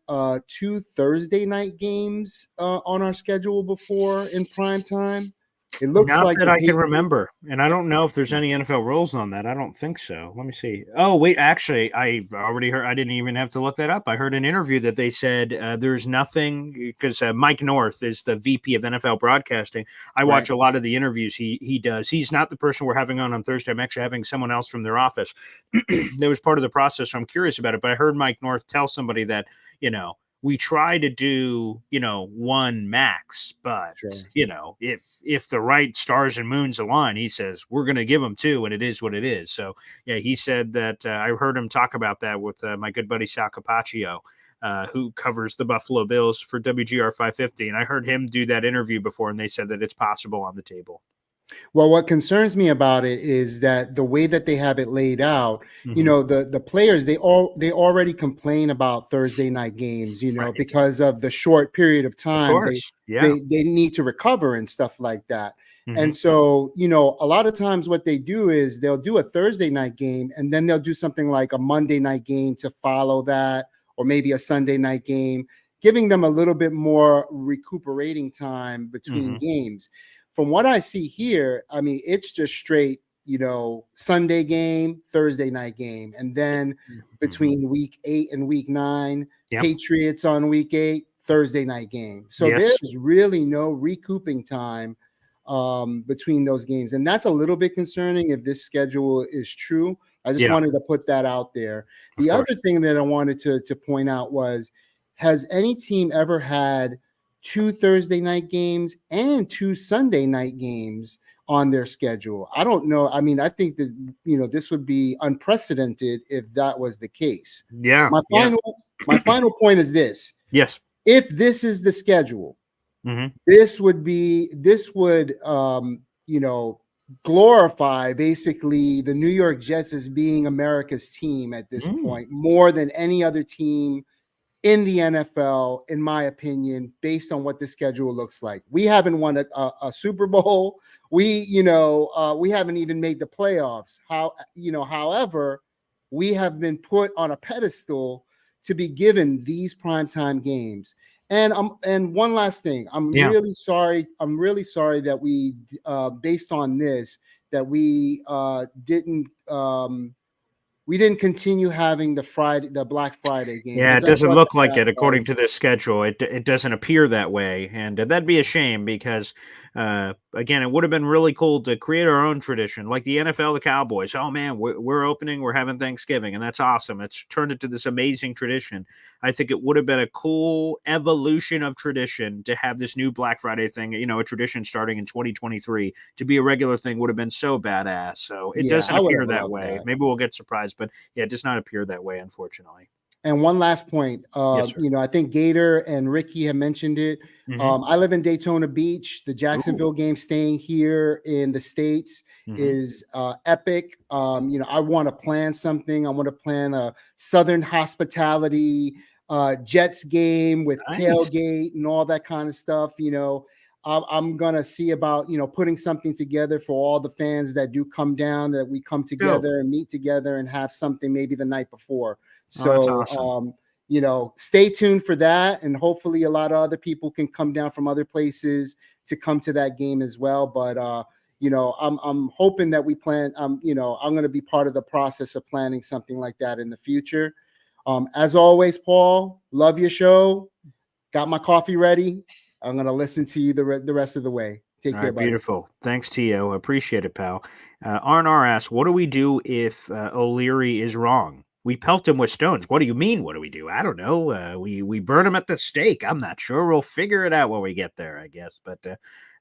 2 Thursday night games on our schedule before in prime time? It looks Not like that the I can Patriots. remember, and I don't know if there's any NFL rules on that. I don't think so. Let me see. Oh, wait, actually, I already heard. I didn't even have to look that up. I heard an interview that they said there's nothing because Mike North is the VP of NFL broadcasting. I watch a lot of the interviews he does. He's not the person we're having on Thursday. I'm actually having someone else from their office. That was part of the process, so I'm curious about it. But I heard Mike North tell somebody that we try to do, one max, but Sure. if the right stars and moons align, he says we're going to give them 2, and it is what it is. So yeah, he said that I heard him talk about that with my good buddy Sal Capaccio, who covers the Buffalo Bills for WGR 550, and I heard him do that interview before, and they said that it's possible on the table. Well, what concerns me about it is that the way that they have it laid out, the players, they already complain about Thursday night games, Right. because of the short period of Of time course. Yeah. they need to recover and stuff like that. Mhm. And so, a lot of times what they do is they'll do a Thursday night game and then they'll do something like a Monday night game to follow that, or maybe a Sunday night game, giving them a little bit more recuperating time between games. From what I see here, I mean, it's just straight, Sunday game, Thursday night game. And then between week 8 and week 9, Patriots on week 8, Thursday night game. So there's really no recouping time between those games. And that's a little bit concerning if this schedule is true. I just wanted to put that out there. The other thing that I wanted to point out was, has any team ever had 2 Thursday night games and 2 Sunday night games on their schedule? I don't know. I mean, I think that, this would be unprecedented if that was the case. Yeah. My final point is this. Yes. If this is the schedule, this would glorify basically the New York Jets as being America's team at this point, more than any other team in the NFL, in my opinion, based on what the schedule looks like. We haven't won a Super Bowl. We haven't even made the playoffs. However, we have been put on a pedestal to be given these primetime games. And one last thing, I'm really sorry that we based on this that we didn't continue having the Black Friday game. Yeah, it I doesn't thought look like that it according was, to the schedule. It doesn't appear that way, and that'd be a shame because again, it would have been really cool to create our own tradition, like the NFL, the Cowboys. Oh man, we're opening, we're having Thanksgiving, and that's awesome. It's turned into this amazing tradition. I think it would have been a cool evolution of tradition to have this new Black Friday thing. You know, a tradition starting in 2023 to be a regular thing would have been so badass. So it yeah, doesn't I would appear have that loved way. that. Maybe we'll get surprised, but yeah, it does not appear that way, unfortunately. And one last point, Yes, sir. I think Gator and Ricky have mentioned it. I live in Daytona Beach. The Jacksonville game staying here in the States is epic. I want to plan something. I want to plan a Southern hospitality Jets game with tailgate and all that kind of stuff. I'm going to see about, putting something together for all the fans that do come down, that we come together and meet together and have something maybe the night before. Oh, that's So, awesome. stay tuned for that. And hopefully a lot of other people can come down from other places to come to that game as well. But, I'm hoping that we plan, I'm going to be part of the process of planning something like that in the future. As always, Paul, love your show. Got my coffee ready. I'm going to listen to you the rest of the way. Take All care, right, buddy. beautiful. Thanks, Tio. Appreciate it, pal. R&R asks, what do we do if O'Leary is wrong? We pelt him with stones. What do you mean? What do we do? I don't know. We burn him at the stake. I'm not sure. We'll figure it out when we get there, I guess. But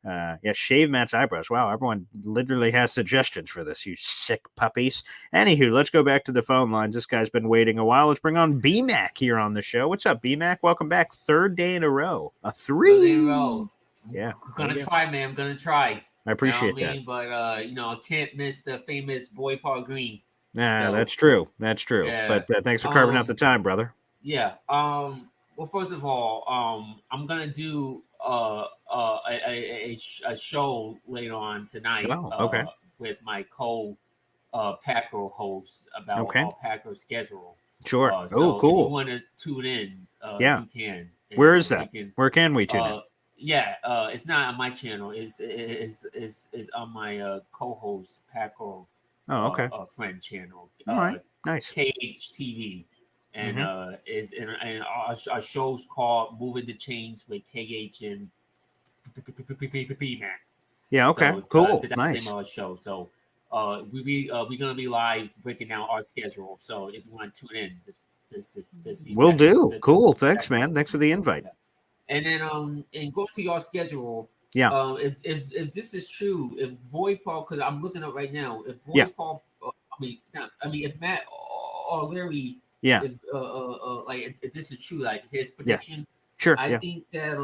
yeah, shave Matt's eyebrows. Wow, everyone literally has suggestions for this, you sick puppies. Anywho, let's go back to the phone lines. This guy's been waiting a while. Let's bring on B-Mac here on the show. What's up, B-Mac? Welcome back. Third day in a row. A 3. Third day in a row. Yeah. I'm gonna try, man. I'm gonna try. I appreciate that. But I can't miss the famous Boy Paul Green. Nah, that's true. That's true. Yeah. But thanks for carving out the time, brother. Yeah. Well, first of all, I'm gonna do a show later on tonight. Okay. With my Packer host about our Packer schedule. Sure. So cool. if you want to tune in, you can. Where is that? Where can we tune in? Yeah, it's not on my channel. It's on my co-host Paco. Friend channel. All right, nice. KHTV, and our show's called Moving the Chains with KH and P-Man. Yeah. Okay. Cool. That's nice. the name of our show. So we're gonna be live breaking down our schedule. So if you want to tune in, this we'll do. Cool. Thanks, man. Thanks for the invite. And then and go to your schedule. Yeah. If this is true, if Boy Paul, because I'm looking up right now, if Boy Paul, if Matt or Larry, if this is true, like his prediction, sure. I think that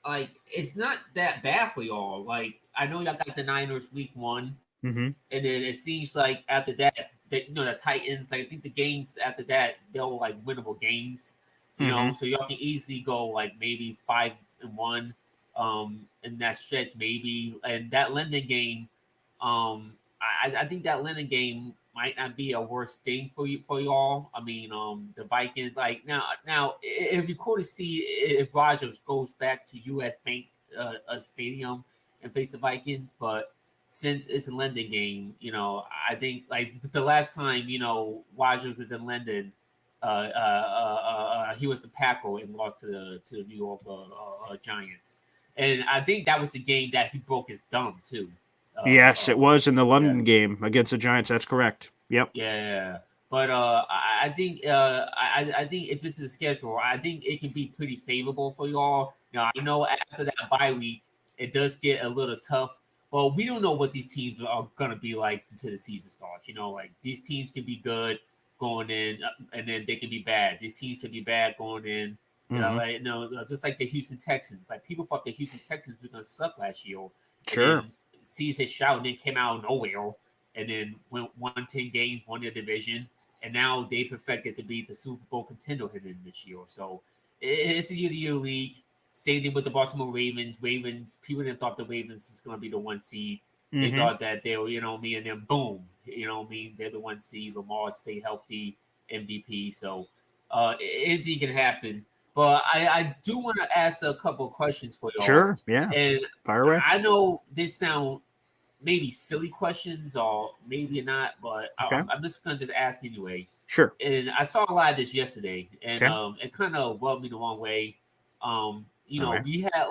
like it's not that bad for y'all. Like I know y'all got the Niners week 1, and then it seems like after that, the Titans. Like I think the games after that, they'll like winnable games. So y'all can easily go like maybe 5-1 in that stretch, maybe. And that London game, I think that London game might not be a worse thing for y'all. I mean, the Vikings, like now it'd be cool to see if Rodgers goes back to US Bank Stadium and face the Vikings, but since it's a London game, I think like the last time Rodgers was in London. He was a Packer and lost to the New York Giants, and I think that was the game that he broke his thumb too. Yes, it was in the London game against the Giants. That's correct. Yep. Yeah, but I think if this is a schedule, I think it can be pretty favorable for y'all. I know after that bye week, it does get a little tough. But we don't know what these teams are gonna be like until the season starts. Like these teams can be good going in, and then they can be bad. These teams can be bad going in. Just like the Houston Texans. Like people thought the Houston Texans were gonna suck last year. Sure. Season shout and then came out of nowhere, and then won 10 games, won their division, and now they perfected to be the Super Bowl contender heading this year. So it's a year-to-year league. Same thing with the Baltimore Ravens. People didn't thought the Ravens was gonna be the 1 seed. They thought that they were, me and them, boom, You know what I mean? They're the ones see Lamar stay healthy, MVP. So anything can happen. But I do want to ask a couple of questions for y'all. Sure. Yeah. And Fire away. I know this sound maybe silly questions or maybe not, but Okay. I'm just gonna just ask anyway. Sure. And I saw a lot of this yesterday, and Okay. it kind of rubbed me the wrong way. You know, Alright. we had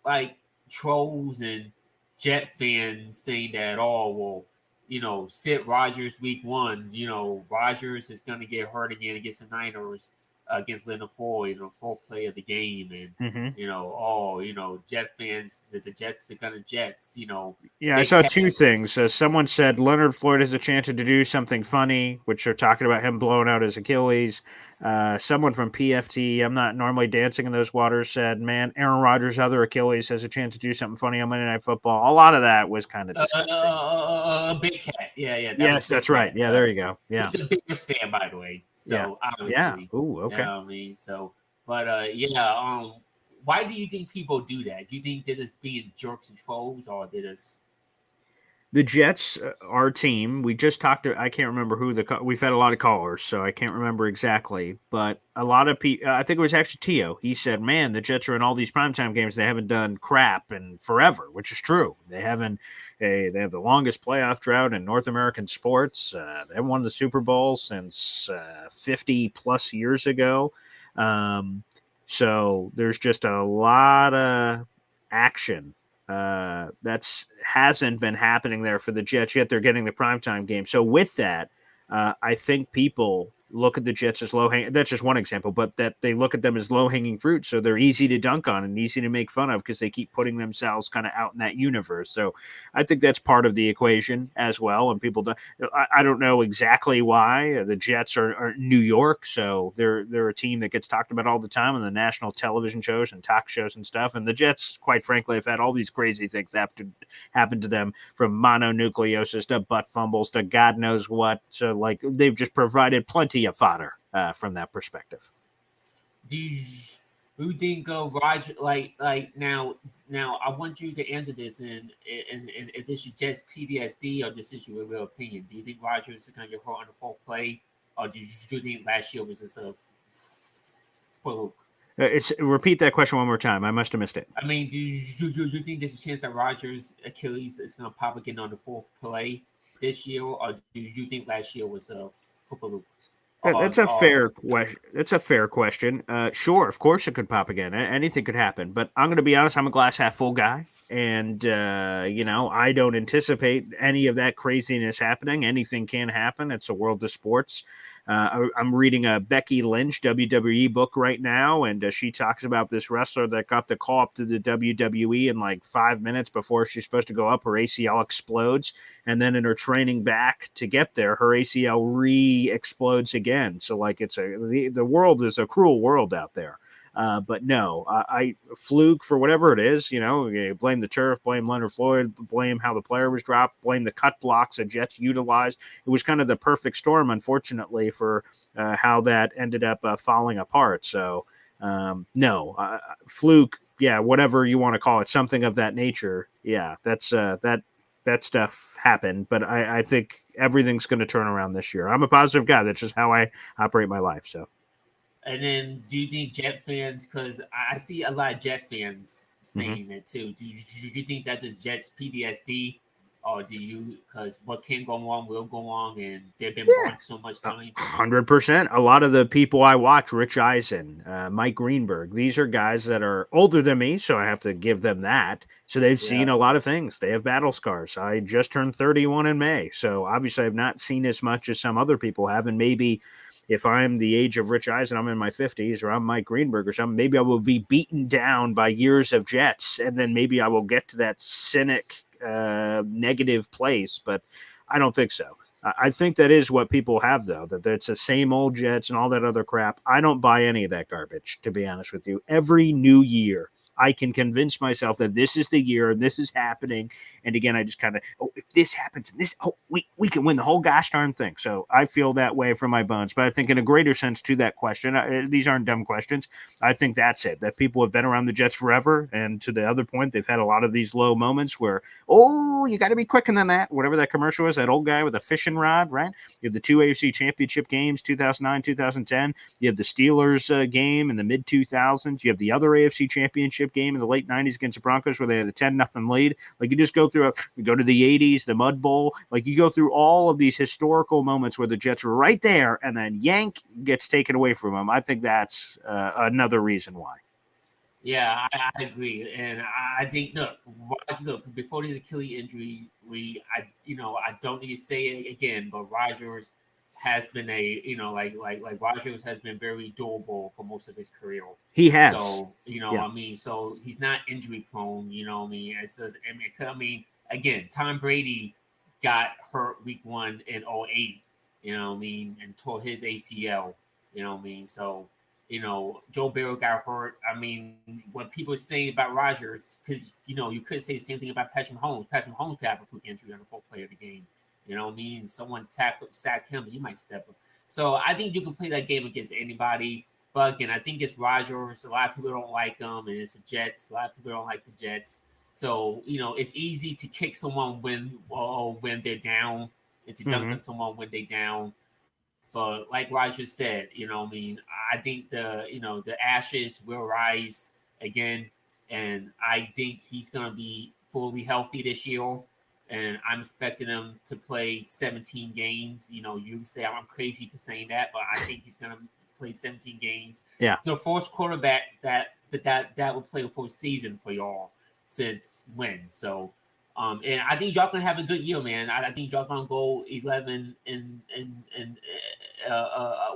like trolls and Jet fans saying that, oh well, you know, sit Rogers week 1. You know, Rogers is gonna get hurt again against the Niners against Leonard Floyd, full play of the game, and Mhm. you know, oh, you know, Jet fans, the Jets are gonna Jets, you know. Yeah, I saw two things. Someone said Leonard Floyd has a chance to do something funny, which they're talking about him blowing out his Achilles. Someone from PFT, I'm not normally dancing in those waters, said, man, Aaron Rodgers' other Achilles has a chance to do something funny on Monday Night Football. A lot of that was kind of disgusting. Big Cat. Yeah. That Yes, that's right. Yeah, there you go. Yeah. He's a Bears fan, by the way. So obviously. Yeah. Ooh, okay. You know what I mean? So, but why do you think people do that? Do you think they're just being jerks and trolls, or they're just The Jets, our team, we just talked to, I can't remember who we've had a lot of callers, so I can't remember exactly, but a lot of people, I think it was actually Tio. He said, man, the Jets are in all these primetime games. They haven't done crap in forever, which is true. They have the longest playoff drought in North American sports. They haven't won the Super Bowl since 50 plus years ago. So there's just a lot of action that's hasn't been happening there for the Jets yet. They're getting the primetime game. So with that, I think people look at the Jets as low-hanging. That's just one example, but that they look at them as low-hanging fruit. So they're easy to dunk on and easy to make fun of because they keep putting themselves kind of out in that universe. So I think that's part of the equation as well. And people, I don't know exactly why the Jets are New York. So they're a team that gets talked about all the time on the national television shows and talk shows and stuff. And the Jets, quite frankly, have had all these crazy things happen to them, from mononucleosis to butt fumbles to God knows what. So like they've just provided plenty of fodder from that perspective. Do you think Roger, like now I want you to answer this, and if this is just PTSD or this is your real opinion? Do you think Rogers is going to get hurt on the fourth play, or do you think last year was just a fluke? Repeat that question one more time. I must have missed it. I mean, do you think there's a chance that Rogers' Achilles is going to pop again on the fourth play this year, or do you think last year was a fluke? That's a fair question. That's a fair question. Sure, of course it could pop again. Anything could happen. But I'm going to be honest. I'm a glass half full guy, and I don't anticipate any of that craziness happening. Anything can happen. It's a world of sports. I'm reading a Becky Lynch WWE book right now, and she talks about this wrestler that got the call up to the WWE in like 5 minutes before she's supposed to go up. Her ACL explodes, and then in her training back to get there, her ACL re-explodes again. So like the world is a cruel world out there. But no, I fluke for whatever it is. You blame the turf, blame Leonard Floyd, blame how the player was dropped, blame the cut blocks that Jets utilized. It was kind of the perfect storm, unfortunately, for how that ended up falling apart. So no, fluke, yeah, whatever you want to call it, something of that nature. Yeah, that's that stuff happened, but I think everything's going to turn around this year. I'm a positive guy. That's just how I operate my life. So. And then, do you think Jet fans? Because I see a lot of Jet fans saying that too. Do you think that's a Jets PTSD, or do you? Because what can go wrong will go wrong, and they've been burned so much time. 100%. A lot of the people I watch, Rich Eisen, Mike Greenberg, these are guys that are older than me, so I have to give them that. So they've seen a lot of things. They have battle scars. I just turned 31 in May, so obviously I've not seen as much as some other people have, and maybe. If I'm the age of Rich Eisen, I'm in my 50s, or I'm Mike Greenberg or something, maybe I will be beaten down by years of Jets, and then maybe I will get to that cynic, negative place, but I don't think so. I think that is what people have, though, that it's the same old Jets and all that other crap. I don't buy any of that garbage, to be honest with you. Every new year, I can convince myself that this is the year and this is happening. And again, I just kind of, if this happens, we can win the whole gosh darn thing. So I feel that way from my bones. But I think in a greater sense to that question, these aren't dumb questions. I think that's it, that people have been around the Jets forever. And to the other point, they've had a lot of these low moments where, you got to be quicker than that. Whatever that commercial was, that old guy with a fishing rod, right? You have the 2 AFC championship games, 2009, 2010. You have the Steelers game in the mid-2000s. You have the other AFC championship game in the late 90s against the Broncos where they had a 10-0 lead. Like, you just go through, you go to the 80s, the Mud Bowl. Like, you go through all of these historical moments where the Jets were right there and then yank gets taken away from them. I think that's another reason why. Yeah, I agree, and I think look before this Achilles injury, I don't need to say it again, but Rodgers has been like Rodgers has been very durable for most of his career. He has. So so he's not injury prone. It says. Again, Tom Brady got hurt week 1 in 2008. And tore his ACL. So. Joe Burrow got hurt. What people are saying about Rodgers, because you could say the same thing about Patrick Mahomes. Patrick Mahomes could have a fluke injury on the fourth play of the game. Someone sack him, he might step up. So I think you can play that game against anybody. But again, I think it's Rodgers. A lot of people don't like him, and it's the Jets. A lot of people don't like the Jets. So it's easy to kick someone when they're down, and to dunk on someone when they're down. But like Roger said, I think the ashes will rise again, and I think he's gonna be fully healthy this year. And I'm expecting him to play 17 games. You say I'm crazy for saying that, but I think he's gonna play 17 games. Yeah. The first quarterback that will play a full season for y'all since when? So. And I think y'all gonna have a good year, man. I think y'all gonna go 11 and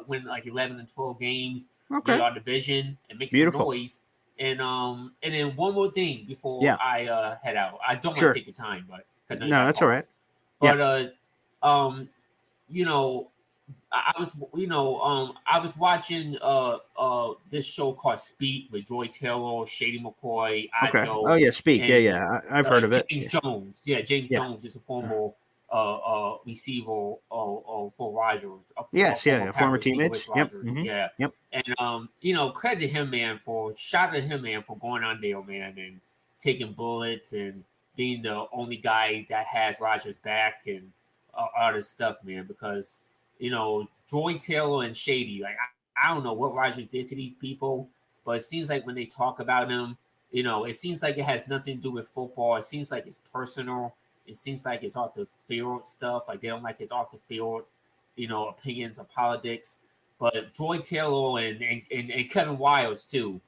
win like 11 and 12 games in our division and make some noise. And then one more thing before I head out. I don't want to take your time, but no, that's all right. But I was watching this show called Speak with Joy Taylor, Shady McCoy, Ajo. Oh yeah, Speak. And, I've heard of it. James Jones. Yeah, James Jones is a former receiver for Rodgers. Former teammates. Yep. And credit to him, man, shout out to him, man, for going on there, man, and taking bullets and being the only guy that has Rodgers back and all this stuff, man, because Joy Taylor and Shady, like I don't know what Rodgers did to these people, but it seems like when they talk about him, it seems like it has nothing to do with football. It seems like it's personal. It seems like it's off the field stuff. Like they don't like his off the field, opinions or politics. But Joy Taylor and Kevin Wiles too,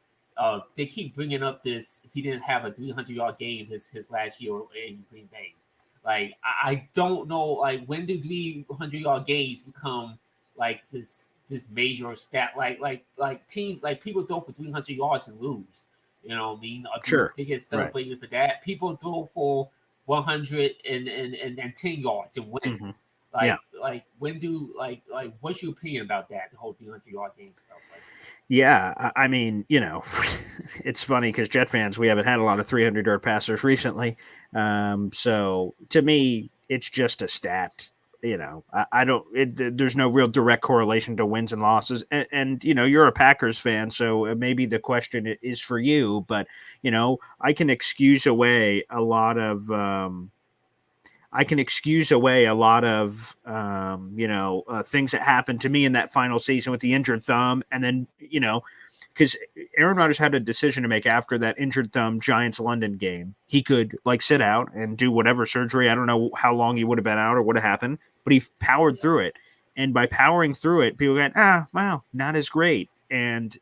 they keep bringing up this. He didn't have a 300-yard game his last year in Green Bay. Like I don't know, like when do 300-yard games become like this major stat? Like teams, like people throw for 300 yards and lose. You know what I mean? Sure. They get celebrated for that. People throw for 110 yards and win. Like when do like what's your opinion about that? The whole 300-yard game stuff. Yeah, I mean, it's funny because Jet fans, we haven't had a lot of 300-yard passers recently. So to me, it's just a stat. I don't. There's no real direct correlation to wins and losses. And you're a Packers fan, so maybe the question is for you. But I can excuse away a lot of. Things that happened to me in that final season with the injured thumb. And then, because Aaron Rodgers had a decision to make after that injured thumb Giants-London game. He could sit out and do whatever surgery. I don't know how long he would have been out or what have happened, but he powered through it. And by powering through it, people went, wow, not as great. And,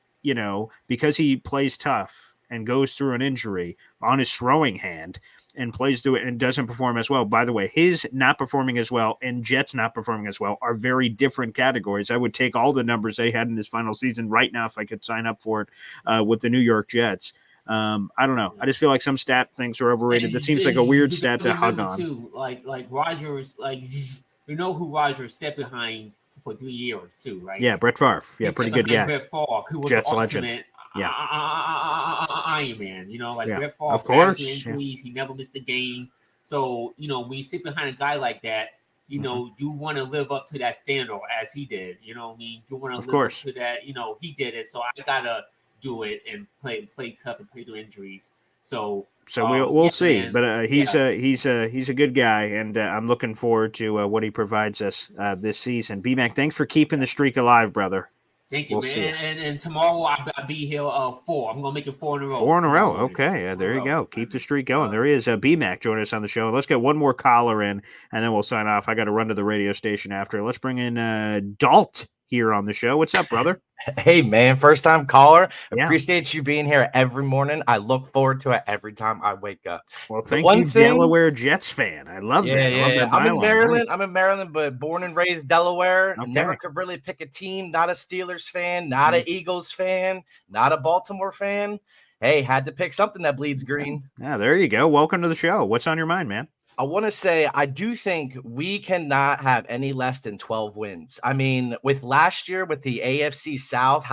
because he plays tough and goes through an injury on his throwing hand, and plays through it and doesn't perform as well. By the way, his not performing as well and Jets not performing as well are very different categories. I would take all the numbers they had in this final season right now if I could sign up for it with the New York Jets. I don't know. I just feel like some stat things are overrated. That seems like a weird stat to hug on. Too, like Rodgers, who Rodgers set behind for 3 years too, right? Yeah, Brett Favre. Yeah, pretty good guy. Brett Favre, who was Jets the legend. ultimate. Iron Man. Like Yeah, Brett Favre of battled course. injuries. He never missed a game. So, when you sit behind a guy like that, you want to live up to that standard as he did. You know what I mean? You want to Of live course. up to that. He did it. So I got to do it and play tough and play through injuries. So we'll see, man. but he's a good guy, and I'm looking forward to what he provides us this season. B-Mac, thanks for keeping the streak alive, brother. Thank you, We'll see man. And tomorrow I'll be here 4. I'm gonna make it 4 in a row. 4 in a row. Morning. Okay, there you go. Keep the streak going. There he is. B-Mac joining us on the show. Let's get one more caller in, and then we'll sign off. I got to run to the radio station after. Let's bring in Dalt here on the show. What's up, brother? Hey, man, first time caller. Yeah. Appreciate you being here every morning. I look forward to it every time I wake up. Well, thank you, Delaware Jets fan. I love that. I love that I'm in byline. Maryland. Nice. I'm in Maryland, but born and raised Delaware. Okay. Never could really pick a team. Not a Steelers fan, not an Eagles fan, not a Baltimore fan. Hey, had to pick something that bleeds green. Yeah, there you go. Welcome to the show. What's on your mind, man? I want to say I do think we cannot have any less than 12 wins. I mean, with last year with the AFC South,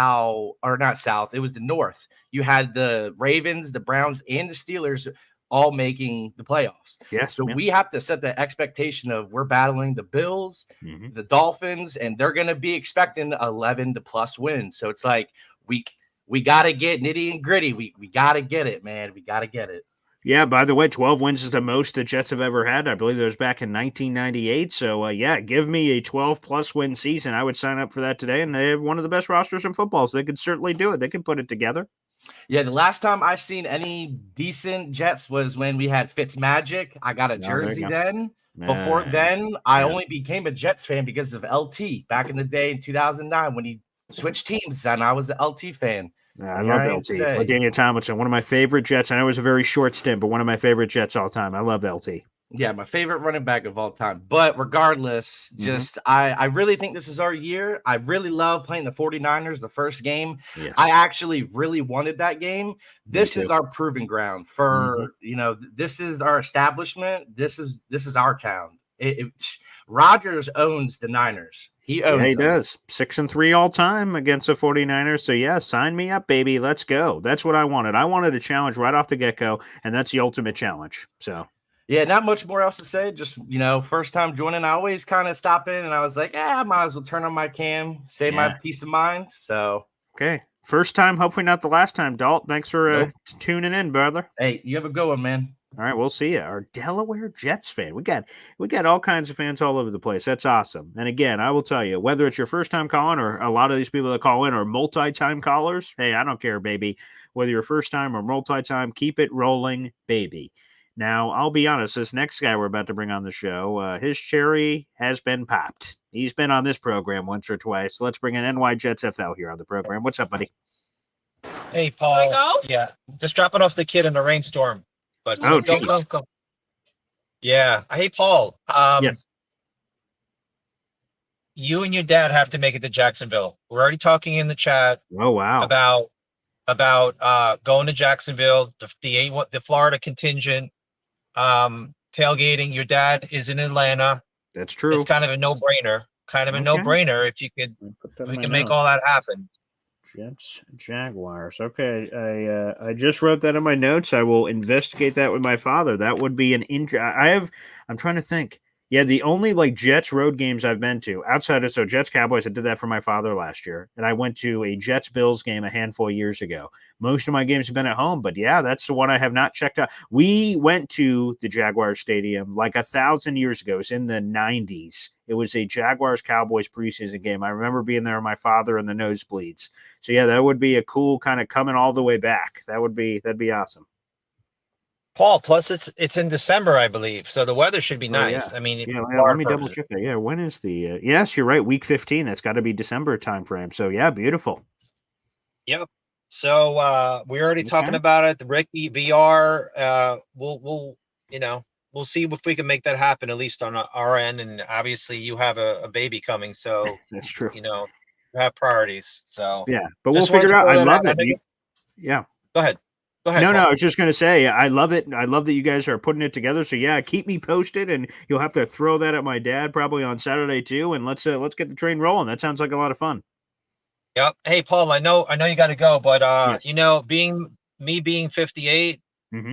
it was the North. You had the Ravens, the Browns, and the Steelers all making the playoffs. Yes. So we have to set the expectation of we're battling the Bills, the Dolphins, and they're going to be expecting 11 to plus wins. So it's like we got to get nitty and gritty. We got to get it, man. We got to get it. Yeah, by the way, 12 wins is the most the Jets have ever had. I believe it was back in 1998. So, give me a 12-plus win season. I would sign up for that today, and they have one of the best rosters in football, so they could certainly do it. They could put it together. Yeah, the last time I've seen any decent Jets was when we had Fitzmagic. I got a jersey then. Before then, I only became a Jets fan because of LT back in the day in 2009 when he switched teams, and I was the LT fan. I love LT. Daniel Tomlinson, one of my favorite Jets. I know it was a very short stint, but one of my favorite Jets all time. I love LT. Yeah, my favorite running back of all time. But regardless, I really think this is our year. I really love playing the 49ers the first game. Yes. I actually really wanted that game. This is our proving ground for, this is our establishment. This is our town. Rodgers owns the Niners. He owns he them. does. 6-3 all time against the 49ers. So, sign me up, baby. Let's go. That's what I wanted. I wanted a challenge right off the get-go, and that's the ultimate challenge. So, yeah, not much more else to say. Just, first time joining, I always kind of stop in, and I was like, I might as well turn on my cam, save my peace of mind. So, okay. First time, hopefully not the last time, Dalt. Thanks for tuning in, brother. Hey, you have a good one, man. All right, we'll see you. Our Delaware Jets fan. We got all kinds of fans all over the place. That's awesome. And again, I will tell you, whether it's your first time calling or a lot of these people that call in are multi-time callers, hey, I don't care, baby. Whether you're first time or multi-time, keep it rolling, baby. Now, I'll be honest, this next guy we're about to bring on the show, his cherry has been popped. He's been on this program once or twice. Let's bring in NY Jets FL here on the program. What's up, buddy? Hey, Paul. Yeah, just dropping off the kid in a rainstorm. But go. Yeah. Hey, Paul. Yes. You and your dad have to make it to Jacksonville. We're already talking in the chat. Oh, wow. About going to Jacksonville, the Florida contingent, tailgating. Your dad is in Atlanta. That's true. It's kind of a no-brainer. If you could, we can make all that happen. Jets, Jaguars. Okay, I just wrote that in my notes. I will investigate that with my father. That would be an I'm trying to think. Yeah, the only Jets road games I've been to outside of Jets Cowboys, I did that for my father last year, and I went to a Jets Bills game a handful of years ago. Most of my games have been at home, but yeah, that's the one I have not checked out. We went to the Jaguars Stadium 1,000 years ago. It was in the 90s. It was a Jaguars Cowboys preseason game. I remember being there with my father in the nosebleeds. So yeah, that would be a cool kind of coming all the way back. That'd be awesome. Paul, plus it's in December, I believe, so the weather should be nice. Yeah. I mean, let me double check that. Yeah, when is the? Yes, you're right. Week 15. That's got to be December time frame. So yeah, beautiful. Yep. So we're already talking about it. The Ricky VR. We'll see if we can make that happen at least on our end. And obviously, you have a baby coming, so that's true. You have priorities. So yeah, but we'll figure it out. I love it. Yeah. Go ahead. No, I was just going to say, I love it. I love that you guys are putting it together. So yeah, keep me posted, and you'll have to throw that at my dad probably on Saturday too. And let's get the train rolling. That sounds like a lot of fun. Yep. Hey, Paul, I know you got to go, but Yes. you know, being 58,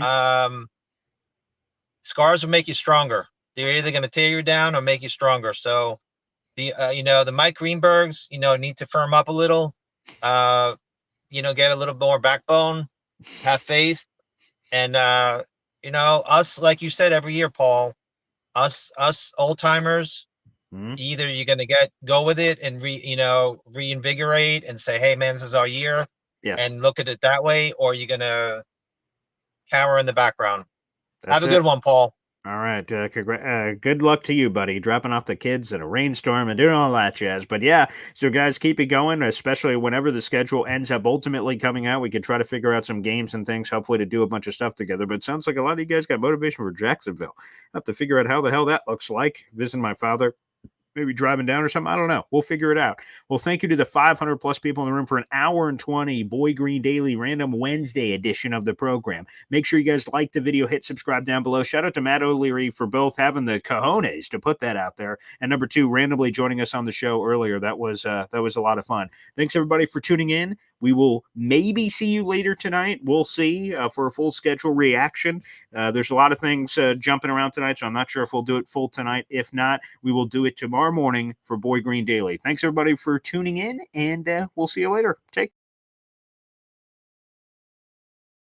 um, scars will make you stronger. They're either going to tear you down or make you stronger. So the you know, the Mike Greenbergs, you know, need to firm up a little. You know, get a little more backbone, have faith, and you know, us, like you said, every year, Paul, us old timers, either you're going to go with it and reinvigorate and say, hey man, this is our year, Yes. and look at it that way, or you're going to cower in the background. That's Have a it. good one, Paul. All right. Good luck to you, buddy. Dropping off the kids in a rainstorm and doing all that jazz. But yeah, so guys, keep it going, especially whenever the schedule ends up ultimately coming out. We can try to figure out some games and things, hopefully to do a bunch of stuff together. But it sounds like a lot of you guys got motivation for Jacksonville. I have to figure out how the hell that looks like. Visiting my father, maybe driving down or something. I don't know. We'll figure it out. Well, thank you to the 500 plus people in the room for an hour and 20 Boy Green Daily Random Wednesday edition of the program. Make sure you guys like the video, hit subscribe down below. Shout out to Matt O'Leary for both having the cojones to put that out there, and number 2, randomly joining us on the show earlier. That was a lot of fun. Thanks everybody for tuning in. We will maybe see you later tonight. We'll see for a full schedule reaction. There's a lot of things jumping around tonight, so I'm not sure if we'll do it full tonight. If not, we will do it tomorrow morning for Boy Green Daily. Thanks everybody for tuning in, and we'll see you later. Take